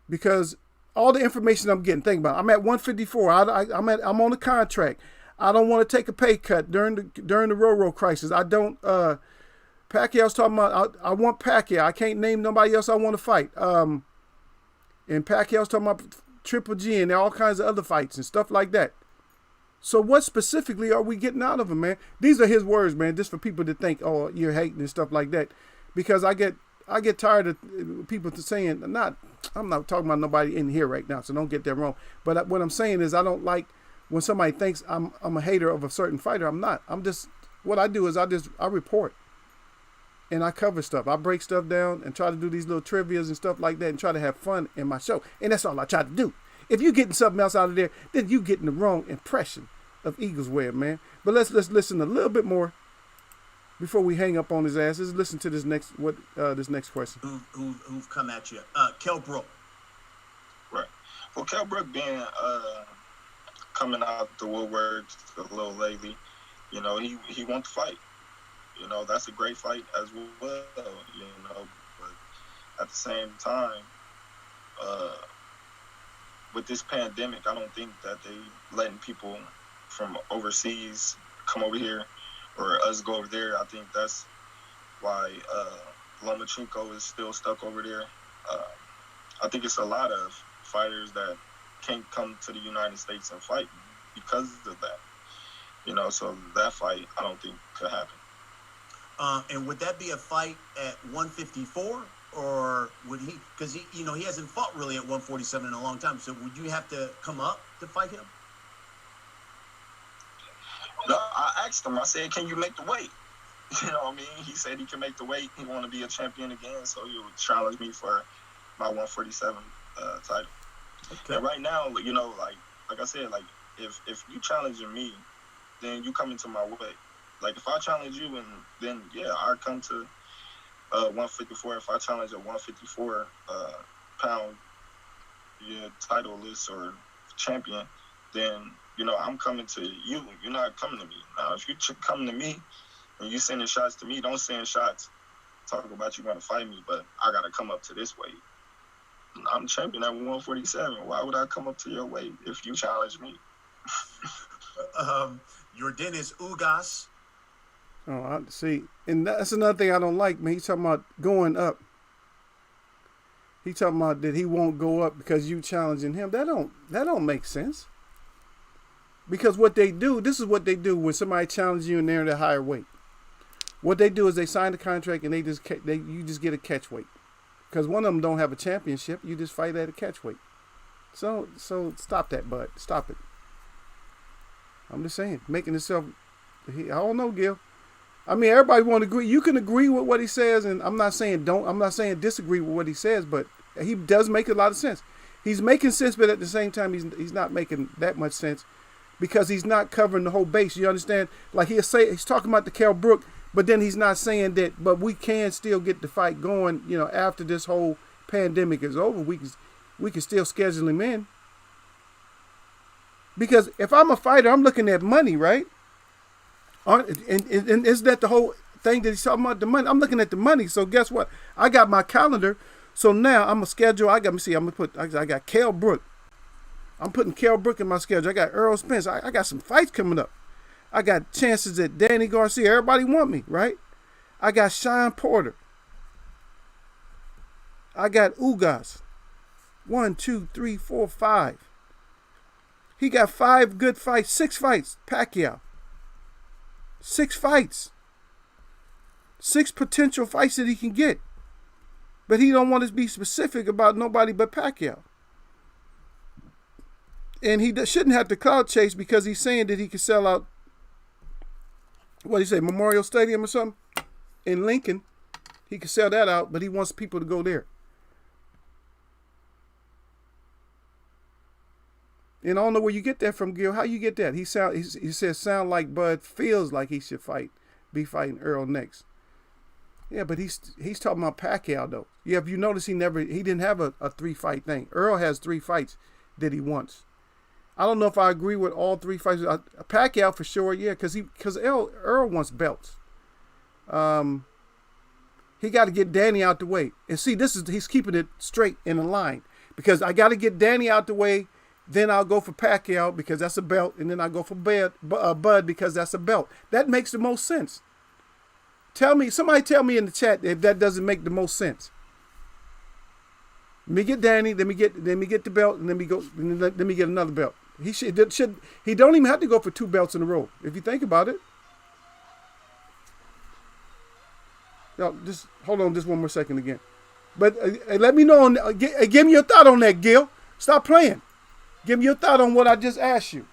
Because all the information I'm getting, think about it, I'm at 154. I'm on a contract. I don't want to take a pay cut during the Roro crisis. I don't. Pacquiao's talking about I want Pacquiao. I can't name nobody else I want to fight. And Pacquiao's talking about Triple G and all kinds of other fights and stuff like that. So what specifically are we getting out of him, man? These are his words, man. Just for people to think, oh, you're hating and stuff like that. Because I get tired of people saying, I'm not talking about nobody in here right now, so don't get that wrong. But what I'm saying is I don't like when somebody thinks I'm a hater of a certain fighter. I'm not. I'm just, what I do is I report. And I cover stuff. I break stuff down and try to do these little trivias and stuff like that and try to have fun in my show. And that's all I try to do. If you're getting something else out of there, then you're getting the wrong impression of Eagles Web, man. But let's listen a little bit more before we hang up on his ass. Let's listen to this next question. Who've come at you? Kell Brook. Right. Well, Kell Brook being coming out the woodworks a little lately, he wants to fight. That's a great fight as well, but at the same time, uh, with this pandemic, I don't think that they letting people from overseas come over here or us go over there. I think that's why Lomachenko is still stuck over there. Uh, I think it's a lot of fighters that can't come to the United States and fight because of that. So that fight I don't think could happen. And would that be a fight at 154, or would he? Because he hasn't fought really at 147 in a long time. So would you have to come up to fight him? No, I asked him. I said, "Can you make the weight?" You know what I mean? He said he can make the weight. He want to be a champion again, so he would challenge me for my 147 title. Okay. And right now, like I said, if you challenging me, then you come into my way. Like if I challenge you, and then I come to 154. If I challenge a 154 pound title list or champion, then I'm coming to you. You're not coming to me. Now, if you come to me and you sending shots to me, don't send shots talking about you want to fight me, but I gotta come up to this weight. I'm champion at 147. Why would I come up to your weight if you challenge me? Your Dennis Ugas. Oh, I see, and that's another thing I don't like, man. He's talking about going up. He talking about that he won't go up because you challenging him. That don't make sense. Because what they do, this is what they do when somebody challenges you and they're at a higher weight. What they do is they sign the contract and you just get a catch weight. Because one of them don't have a championship, you just fight at a catch weight. So stop that, bud. Stop it. I'm just saying, making himself. I don't know, Gil. I mean, everybody want to agree. You can agree with what he says, and I'm not saying disagree with what he says, but he does make a lot of sense. He's making sense, but at the same time, he's not making that much sense because he's not covering the whole base. You understand? Like he's talking about the Kell Brook, but then he's not saying that. But we can still get the fight going. After this whole pandemic is over, we can still schedule him in. Because if I'm a fighter, I'm looking at money, right? And isn't that the whole thing that he's talking about, the money? I'm looking at the money. So guess what? I got my calendar. So now I'm a schedule. I got Kell Brook. I'm putting Kell Brook in my schedule. I got Earl Spence. I got some fights coming up. I got chances at Danny Garcia. Everybody want me, right? I got Sean Porter. I got Ugas. 1, 2, 3, 4, 5. He got 5 good fights, 6 fights. Pacquiao. 6 fights. 6 potential fights that he can get. But he don't want to be specific about nobody but Pacquiao. And he shouldn't have to cloud chase because he's saying that he can sell out, what do you say, Memorial Stadium or something? In Lincoln. He can sell that out, but he wants people to go there. And I don't know where you get that from, Gil. How you get that? He says sound like Bud feels like he should be fighting Earl next. Yeah, but he's talking about Pacquiao though. Yeah, if you notice, he didn't have a 3-fight thing. Earl has 3 fights that he wants. I don't know if I agree with all 3 fights. Pacquiao for sure, yeah, because Earl wants belts. He got to get Danny out the way. And see, he's keeping it straight in a line because I got to get Danny out the way. Then I'll go for Pacquiao because that's a belt, and then I'll go for Bud because that's a belt. That makes the most sense. Somebody tell me in the chat if that doesn't make the most sense. Let me get Danny, let me get the belt, and let me get another belt. He don't even have to go for 2 belts in a row if you think about it. Yo, just hold on just one more second again. But let me know. Give me your thought on that, Gil. Stop playing. Give me your thought on what I just asked you.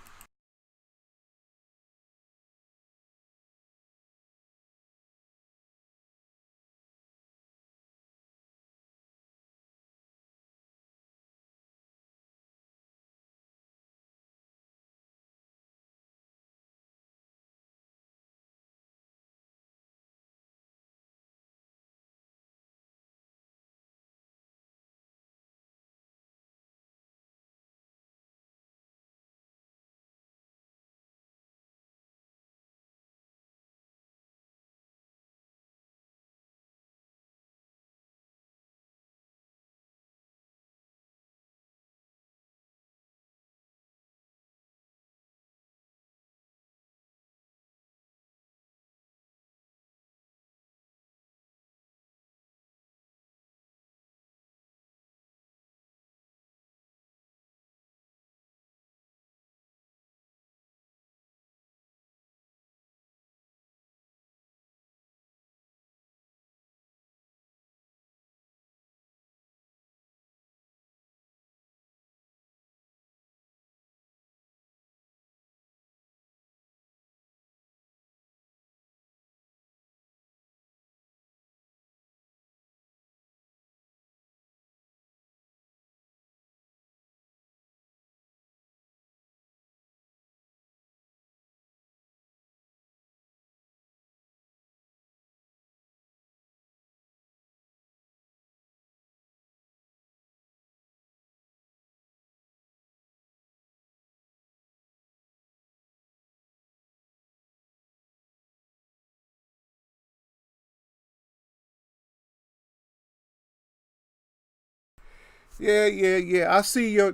Yeah. I see your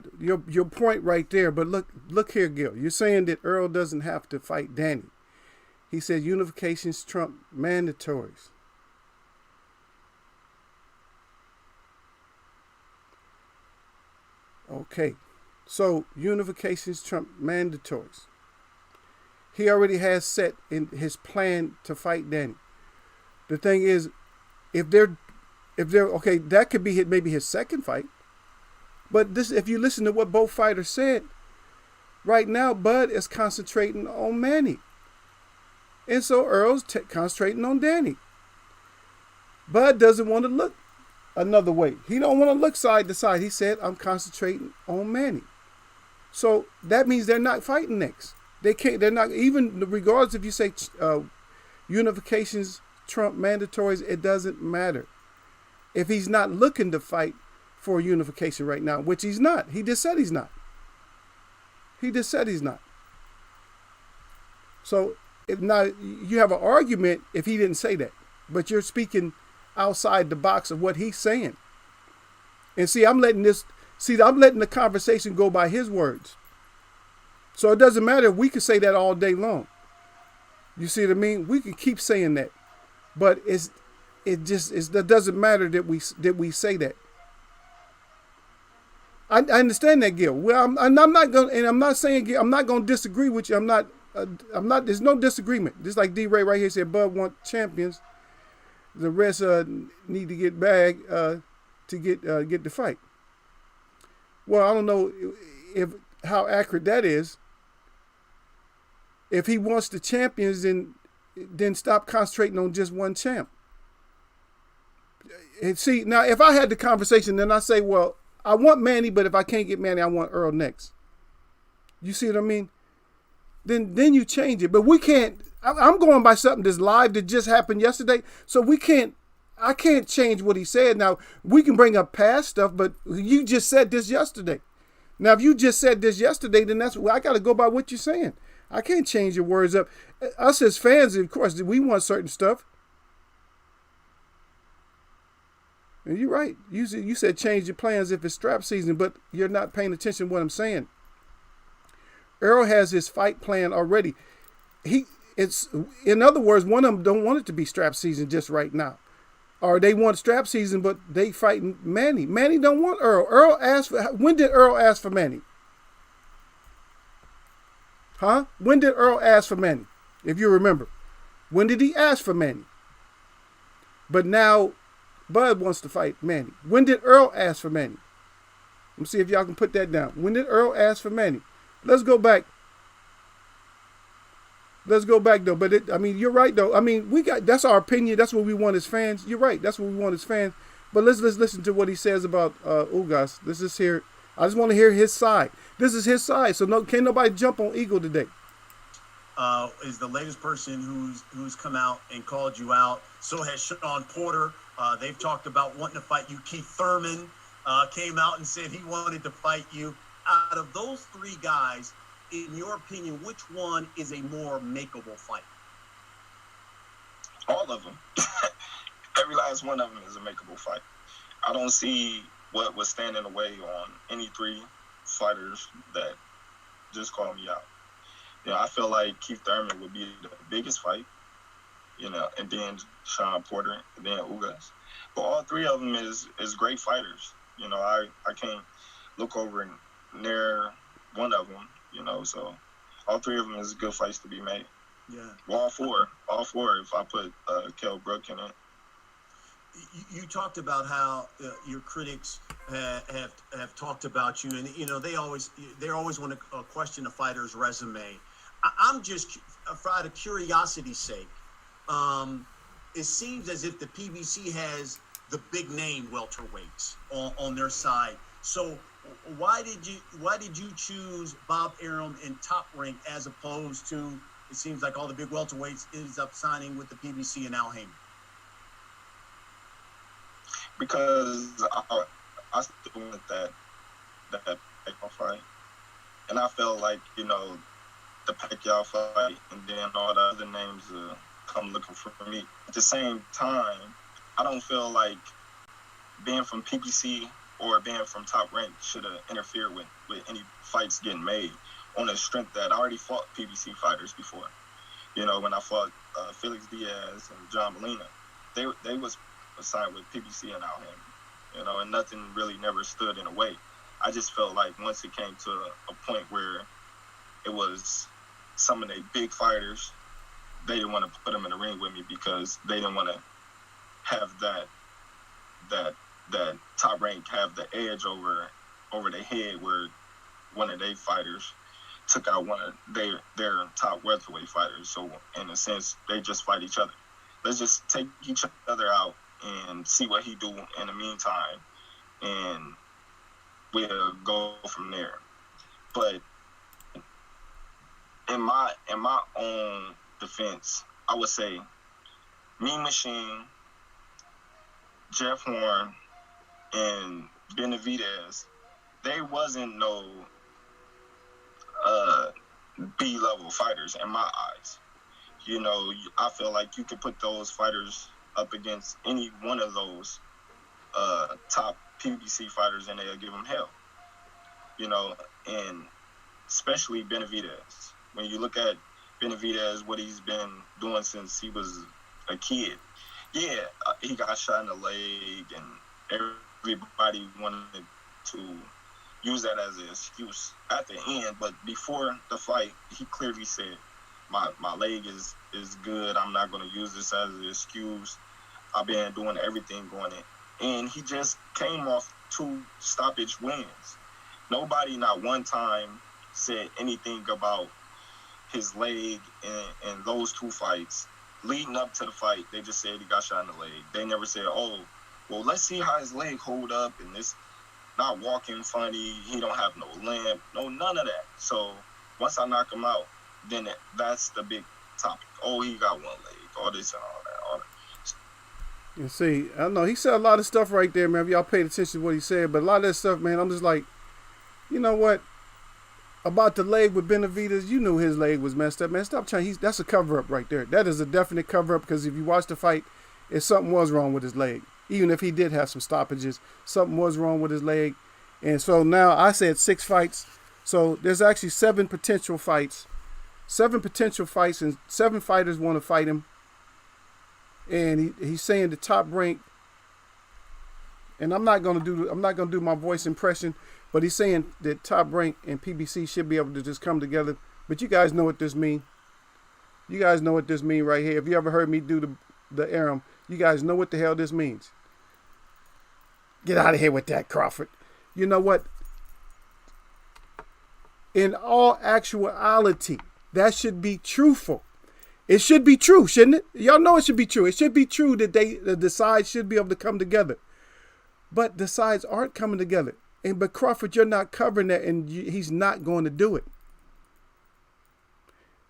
point right there. But look here, Gil. You're saying that Earl doesn't have to fight Danny. He said unifications trump mandatories. Okay. So unifications trump mandatories. He already has set in his plan to fight Danny. The thing is, if they're okay, that could be maybe his second fight. But this, if you listen to what both fighters said, right now Bud is concentrating on Manny, and so Earl's concentrating on Danny. Bud doesn't want to look another way. He don't want to look side to side. He said, "I'm concentrating on Manny." So that means they're not fighting next. They can't. They're not even regardless if you say unifications trump mandatories. It doesn't matter if he's not looking to fight for unification right now, which he's not. He just said he's not. He just said he's not. So if not, you have an argument if he didn't say that, but you're speaking outside the box of what he's saying. And see, I'm letting the conversation go by his words. So it doesn't matter if we can say that all day long. You see what I mean? We can keep saying that, but that doesn't matter that we say that. I understand that, Gil. Well, I'm not going, and I'm not saying, Gil, I'm not going to disagree with you. I'm not. There's no disagreement. Just like D-Ray right here said, Bud want champions. The rest need to get bagged to get the fight. Well, I don't know how accurate that is. If he wants the champions, then stop concentrating on just one champ. And see, now if I had the conversation, then I say, well, I want Manny, but if I can't get Manny, I want Earl next. You see what I mean? Then you change it. But we can't. I'm going by something that's live that just happened yesterday. So I can't change what he said. Now, we can bring up past stuff, but you just said this yesterday. Now, if you just said this yesterday, then I got to go by what you're saying. I can't change your words up. Us as fans, of course, we want certain stuff. And you're right. You said change your plans if it's strap season, but you're not paying attention to what I'm saying. Earl has his fight plan already. In other words, one of them don't want it to be strap season just right now. Or they want strap season, but they fighting Manny. Manny don't want Earl. When did Earl ask for Manny? Huh? When did Earl ask for Manny? If you remember. When did he ask for Manny? But now Bud wants to fight Manny. When did Earl ask for Manny? Let me see if y'all can put that down. When did Earl ask for Manny? Let's go back. Though. But you're right though. That's our opinion. That's what we want as fans. You're right. That's what we want as fans. But let's listen to what he says about Ugas. Let's just hear. I just want to hear his side. This is his side. So can't nobody jump on Eagle today. Is the latest person who's come out and called you out. So has Sean Porter. They've talked about wanting to fight you. Keith Thurman came out and said he wanted to fight you. Out of those three guys, in your opinion, which one is a more makeable fight? All of them. Every last one of them is a makeable fight. I don't see what would stand in the way on any three fighters that just called me out. I feel like Keith Thurman would be the biggest fight, and then Sean Porter, and then Ugas. But all three of them is great fighters. I can't look over near one of them, so all three of them is good fights to be made. Yeah. Well, all four if I put Kell Brook in it. You talked about how your critics have talked about you, and they always want to question a fighter's resume. I'm just, out of curiosity's sake, it seems as if the PBC has the big name welterweights on their side. So why did you choose Bob Arum in Top Rank as opposed to, it seems like all the big welterweights ends up signing with the PBC and Al Haymon? Because I still wanted that Pacquiao fight, and I felt like the Pacquiao fight, and then all the other names come looking for me. At the same time, I don't feel like being from PBC or being from Top Rank should have interfered with any fights getting made on the strength that I already fought PBC fighters before. You know, when I fought Felix Diaz and John Molina, they was signed with PBC and out him, you know, and nothing really never stood in the way. I just felt like once it came to a point where it was some of the big fighters, they didn't want to put them in the ring with me because they didn't want to have that Top Rank have the edge over their head where one of their fighters took out one of their top welterweight fighters. So in a sense, they just fight each other. Let's just take each other out and see what he do in the meantime, and we'll go from there. But in my own defense, I would say Mean Machine, Jeff Horn, and Benavidez, they wasn't no B-level fighters in my eyes. You know, I feel like you could put those fighters up against any one of those top PBC fighters and they'll give them hell. You know, and especially Benavidez. When you look at Benavidez, what he's been doing since he was a kid, yeah, he got shot in the leg and everybody wanted to use that as an excuse at the end. But before the fight, he clearly said, my leg is good. I'm not going to use this as an excuse. I've been doing everything going in. And he just came off 2 stoppage wins. Nobody, not one time, said anything about his leg in those 2 fights. Leading up to the fight, they just said he got shot in the leg. They never said, oh, well, let's see how his leg hold up and this not walking funny, he don't have no limp, no, none of that. So once I knock him out, then that's the big topic. Oh, he got one leg, all this and all that. You see, I know he said a lot of stuff right there, man. If y'all paid attention to what he said, but a lot of that stuff, man, I'm just like, you know what? About the leg with Benavidez, you knew his leg was messed up, man. Stop trying. That's a cover-up right there. That is a definite cover-up because if you watch the fight, if something was wrong with his leg, even if he did have some stoppages, something was wrong with his leg. And so now I said 6 fights. So there's actually 7 potential fights. 7 potential fights, and 7 fighters want to fight him. And he's saying the Top Rank. And I'm not gonna do my voice impression, but he's saying that Top Rank and PBC should be able to just come together. But you guys know what this means. You guys know what this means right here. If you ever heard me do the Aram, you guys know what the hell this means. Get out of here with that, Crawford. You know what? In all actuality, that should be truthful. It should be true, shouldn't it? Y'all know it should be true. It should be true that the sides should be able to come together. But the sides aren't coming together. But Crawford, you're not covering that, and he's not going to do it.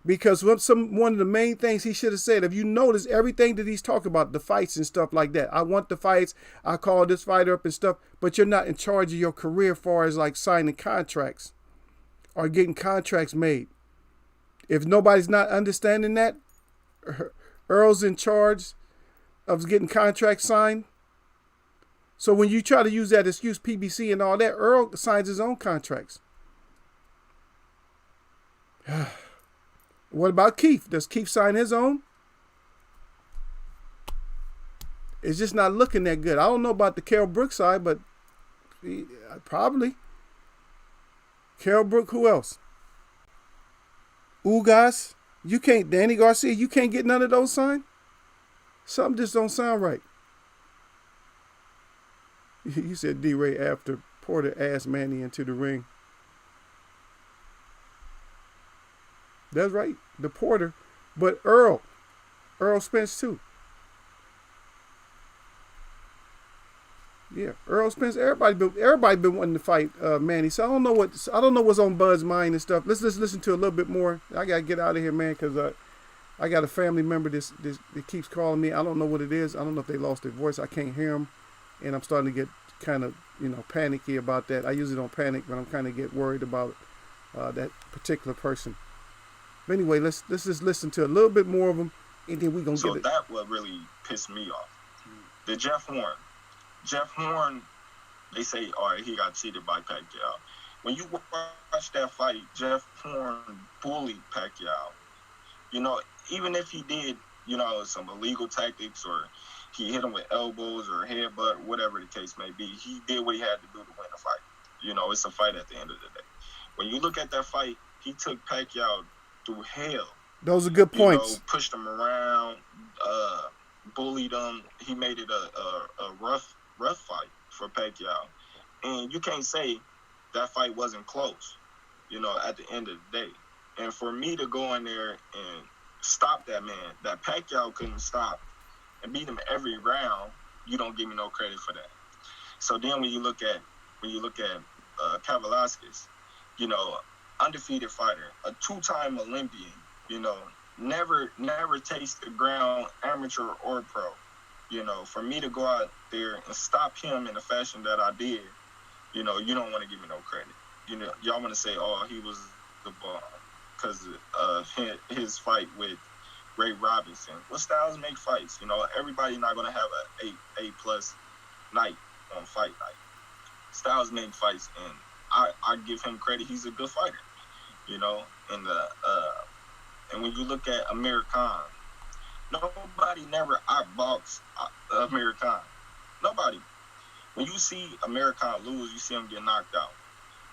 Because one of the main things he should have said, if you notice everything that he's talking about, the fights and stuff like that. I want the fights. I call this fighter up and stuff. But you're not in charge of your career as far as like signing contracts or getting contracts made. If nobody's not understanding that, Earl's in charge of getting contracts signed. So when you try to use that excuse, PBC and all that, Earl signs his own contracts. What about Keith? Does Keith sign his own? It's just not looking that good. I don't know about the Carol Brook side, but probably. Carol Brook, who else? Ugas, you can't, Danny Garcia, you can't get none of those signed? Something just don't sound right. You said D-Ray after Porter asked Manny into the ring. That's right, the Porter. But Earl Spence too. Yeah, Earl Spence. Everybody been wanting to fight Manny. So I don't know what's on Bud's mind and stuff. Let's just listen to a little bit more. I gotta get out of here, man, because I got a family member that keeps calling me. I don't know what it is. I don't know if they lost their voice. I can't hear them, and I'm starting to get kind of panicky about that. I usually don't panic, but I'm kind of get worried about that particular person. But anyway, let's just listen to a little bit more of them, and then we're gonna get it. So that what really pissed me off. The Jeff Horn they say, all right, he got cheated by Pacquiao. When you watch that fight, Jeff Horn bullied Pacquiao. You know, even if he did, you know, some illegal tactics or he hit him with elbows or headbutt, whatever the case may be, he did what he had to do to win the fight. You know, it's a fight at the end of the day. When you look at that fight, he took Pacquiao through hell. Those are good points. You know, pushed him around, bullied him. He made it a rough fight for Pacquiao. And you can't say that fight wasn't close, you know, at the end of the day. And for me to go in there and stop that man, that Pacquiao couldn't stop, and beat him every round, you don't give me no credit for that. So then when you look at Kavaliauskas, you know, undefeated fighter, a two-time Olympian, you know, never taste the ground, amateur or pro. You know, for me to go out there and stop him in the fashion that I did, you know, you don't want to give me no credit. You know, y'all want to say, oh, he was the bomb because of his fight with Ray Robinson. Well, styles make fights. You know, everybody's not going to have a A+ night on fight night. Styles make fights, and I give him credit. He's a good fighter. You know, and when you look at Amir Khan, nobody never outboxed Amir Khan. Nobody. When you see Amir Khan lose, you see him get knocked out.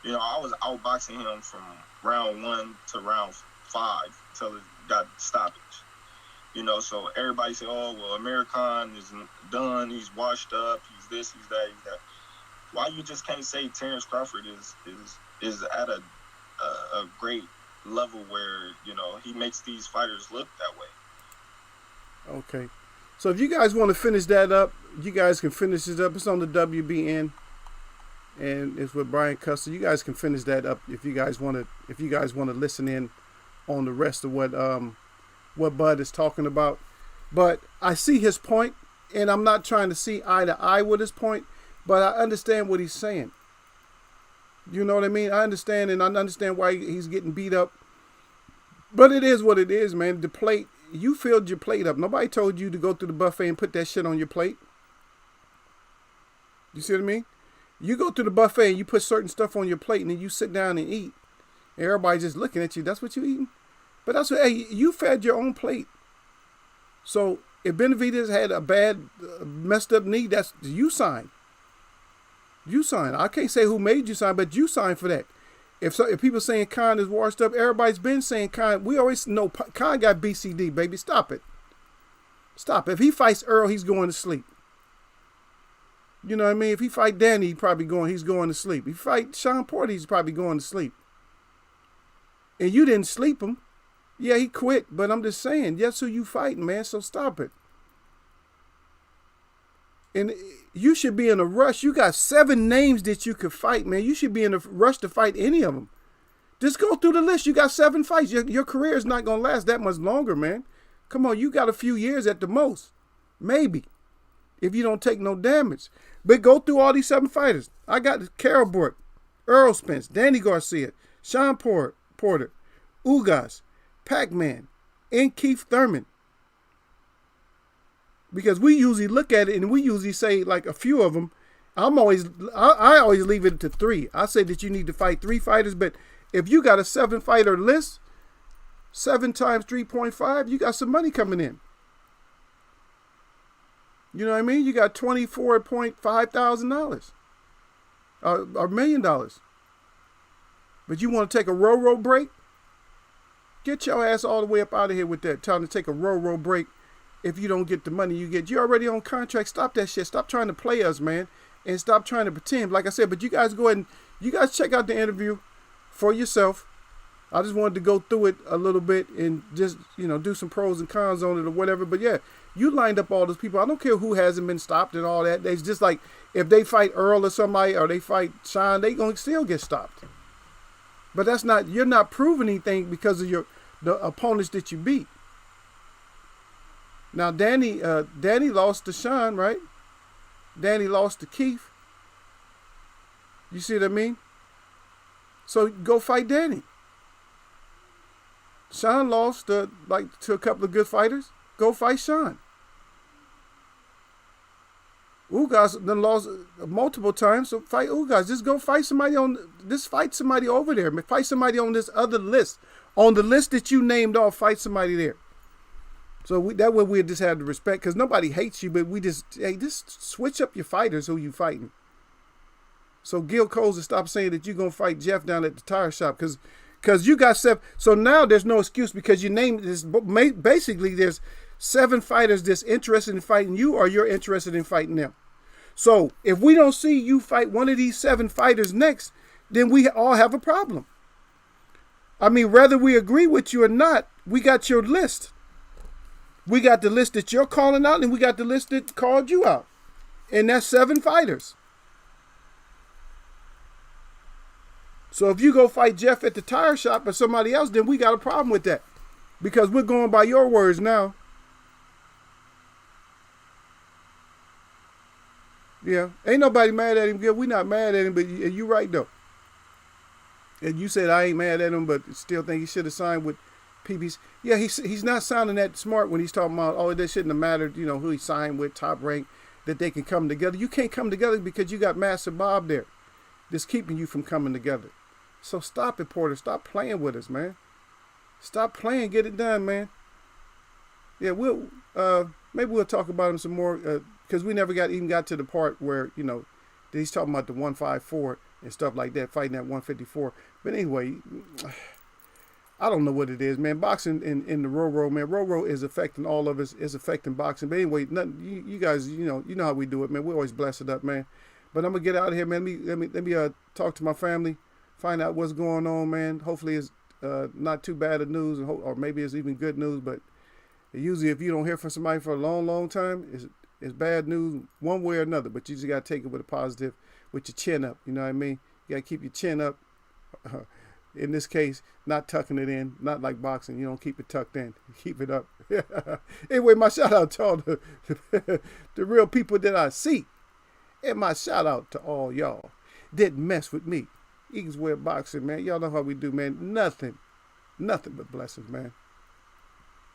You know, I was outboxing him from round 1 to round 5 until it got stoppage. You know, so everybody say, oh, well, Amir Khan is done. He's washed up. He's this, he's that, he's that. Why you just can't say Terrence Crawford is at a great level where, you know, he makes these fighters look that way? Okay. So if you guys want to finish that up, you guys can finish it up. It's on the WBN, and it's with Brian Custer. You guys can finish that up if you guys want to. If you guys want to listen in on the rest of what Bud is talking about. But I see his point, and I'm not trying to see eye to eye with his point, but I understand what he's saying. You know what I mean? I understand, and I understand why he's getting beat up. But it is what it is, man. The plate, you filled your plate up. Nobody told you to go through the buffet and put that shit on your plate. You see what I mean? You go to the buffet and you put certain stuff on your plate, and then you sit down and eat. And everybody's just looking at you. That's what you eating? But that's what, hey, you fed your own plate. So if Benavidez had a bad, messed up knee, that's you signed. You signed. I can't say who made you sign, but you signed for that. If people saying Khan is washed up, everybody's been saying Khan. We always know Khan got BCD, baby. Stop it. Stop. If he fights Earl, he's going to sleep. You know what I mean? If he fight Danny, he's going to sleep. If he fight Sean Porter, he's probably going to sleep. And you didn't sleep him. Yeah, he quit, but I'm just saying, that's who you fighting, man, so stop it. And you should be in a rush. You got 7 names that you could fight, man. You should be in a rush to fight any of them. Just go through the list. You got 7 fights. Your career is not going to last that much longer, man. Come on, you got a few years at the most. Maybe. If you don't take no damage. But go through all these 7 fighters. I got Carol Bork, Earl Spence, Danny Garcia, Sean Porter, Ugas, Pac-Man, and Keith Thurman. Because we usually look at it and we usually say like a few of them. I always leave it to 3. I say that you need to fight 3 fighters, but if you got a 7-fighter list, 7 times 3.5, you got some money coming in. You know what I mean? You got $24.5 thousand, or $1 million. But you want to take a row break? Get your ass all the way up out of here with that. Time to take a row break. If you don't get the money you get, you're already on contract. Stop that shit. Stop trying to play us, man. And stop trying to pretend. Like I said, but you guys go ahead and you guys check out the interview for yourself. I just wanted to go through it a little bit and just, you know, do some pros and cons on it or whatever. But yeah, you lined up all those people. I don't care who hasn't been stopped and all that. It's just like if they fight Earl or somebody or they fight Sean, they going to still get stopped. But that's not, you're not proving anything because of the opponents that you beat. Now, Danny lost to Sean, right? Danny lost to Keith. You see what I mean? So go fight Danny. Sean lost to a couple of good fighters. Go fight Sean. Ugas done lost multiple times, so fight Ugas. Just go fight somebody on. Just fight somebody over there. Fight somebody on this other list, on the list that you named off. Fight somebody there. So that way we just have the respect, because nobody hates you, but we just switch up your fighters who you fighting. So Gil Coles will stop saying that you're gonna fight Jeff down at the tire shop, because you got 7. So now there's no excuse, because you named this. Basically, there's 7 fighters that's interested in fighting you, or you're interested in fighting them. So if we don't see you fight one of these 7 fighters next, then we all have a problem. I mean, whether we agree with you or not, we got your list. We got the list that you're calling out, and we got the list that called you out. And that's 7 fighters. So if you go fight Jeff at the tire shop or somebody else, then we got a problem with that, because we're going by your words now. Yeah, ain't nobody mad at him, Gil. We not mad at him, but you right, though. And you said I ain't mad at him, but still think he should have signed with PBC. Yeah, he's not sounding that smart when he's talking about, oh, that shouldn't have mattered, who he signed with, Top Rank, that they can come together. You can't come together because you got Master Bob there that's keeping you from coming together. So stop it, Porter. Stop playing with us, man. Stop playing. Get it done, man. Yeah, maybe we'll talk about him some more, because we never even got to the part where, he's talking about the 154 and stuff like that, fighting at 154. But anyway, I don't know what it is, man. Boxing in the Roro, man. Roro is affecting all of us. It's affecting boxing. But anyway, you guys, you know how we do it, man. We always bless it up, man. But I'm gonna get out of here, man. Let me talk to my family, find out what's going on, man. Hopefully it's not too bad of news, or maybe it's even good news. But usually, if you don't hear from somebody for a long, long time, it's bad news one way or another. But you just gotta take it with a positive, with your chin up. You know what I mean? You gotta keep your chin up. In this case, not tucking it in, not like boxing. You don't keep it tucked in. You keep it up. Anyway, my shout out to all the real people that I see. And my shout out to all y'all that mess with me. Eagles Wear Boxing, man. Y'all know how we do, man. Nothing but blessings, man.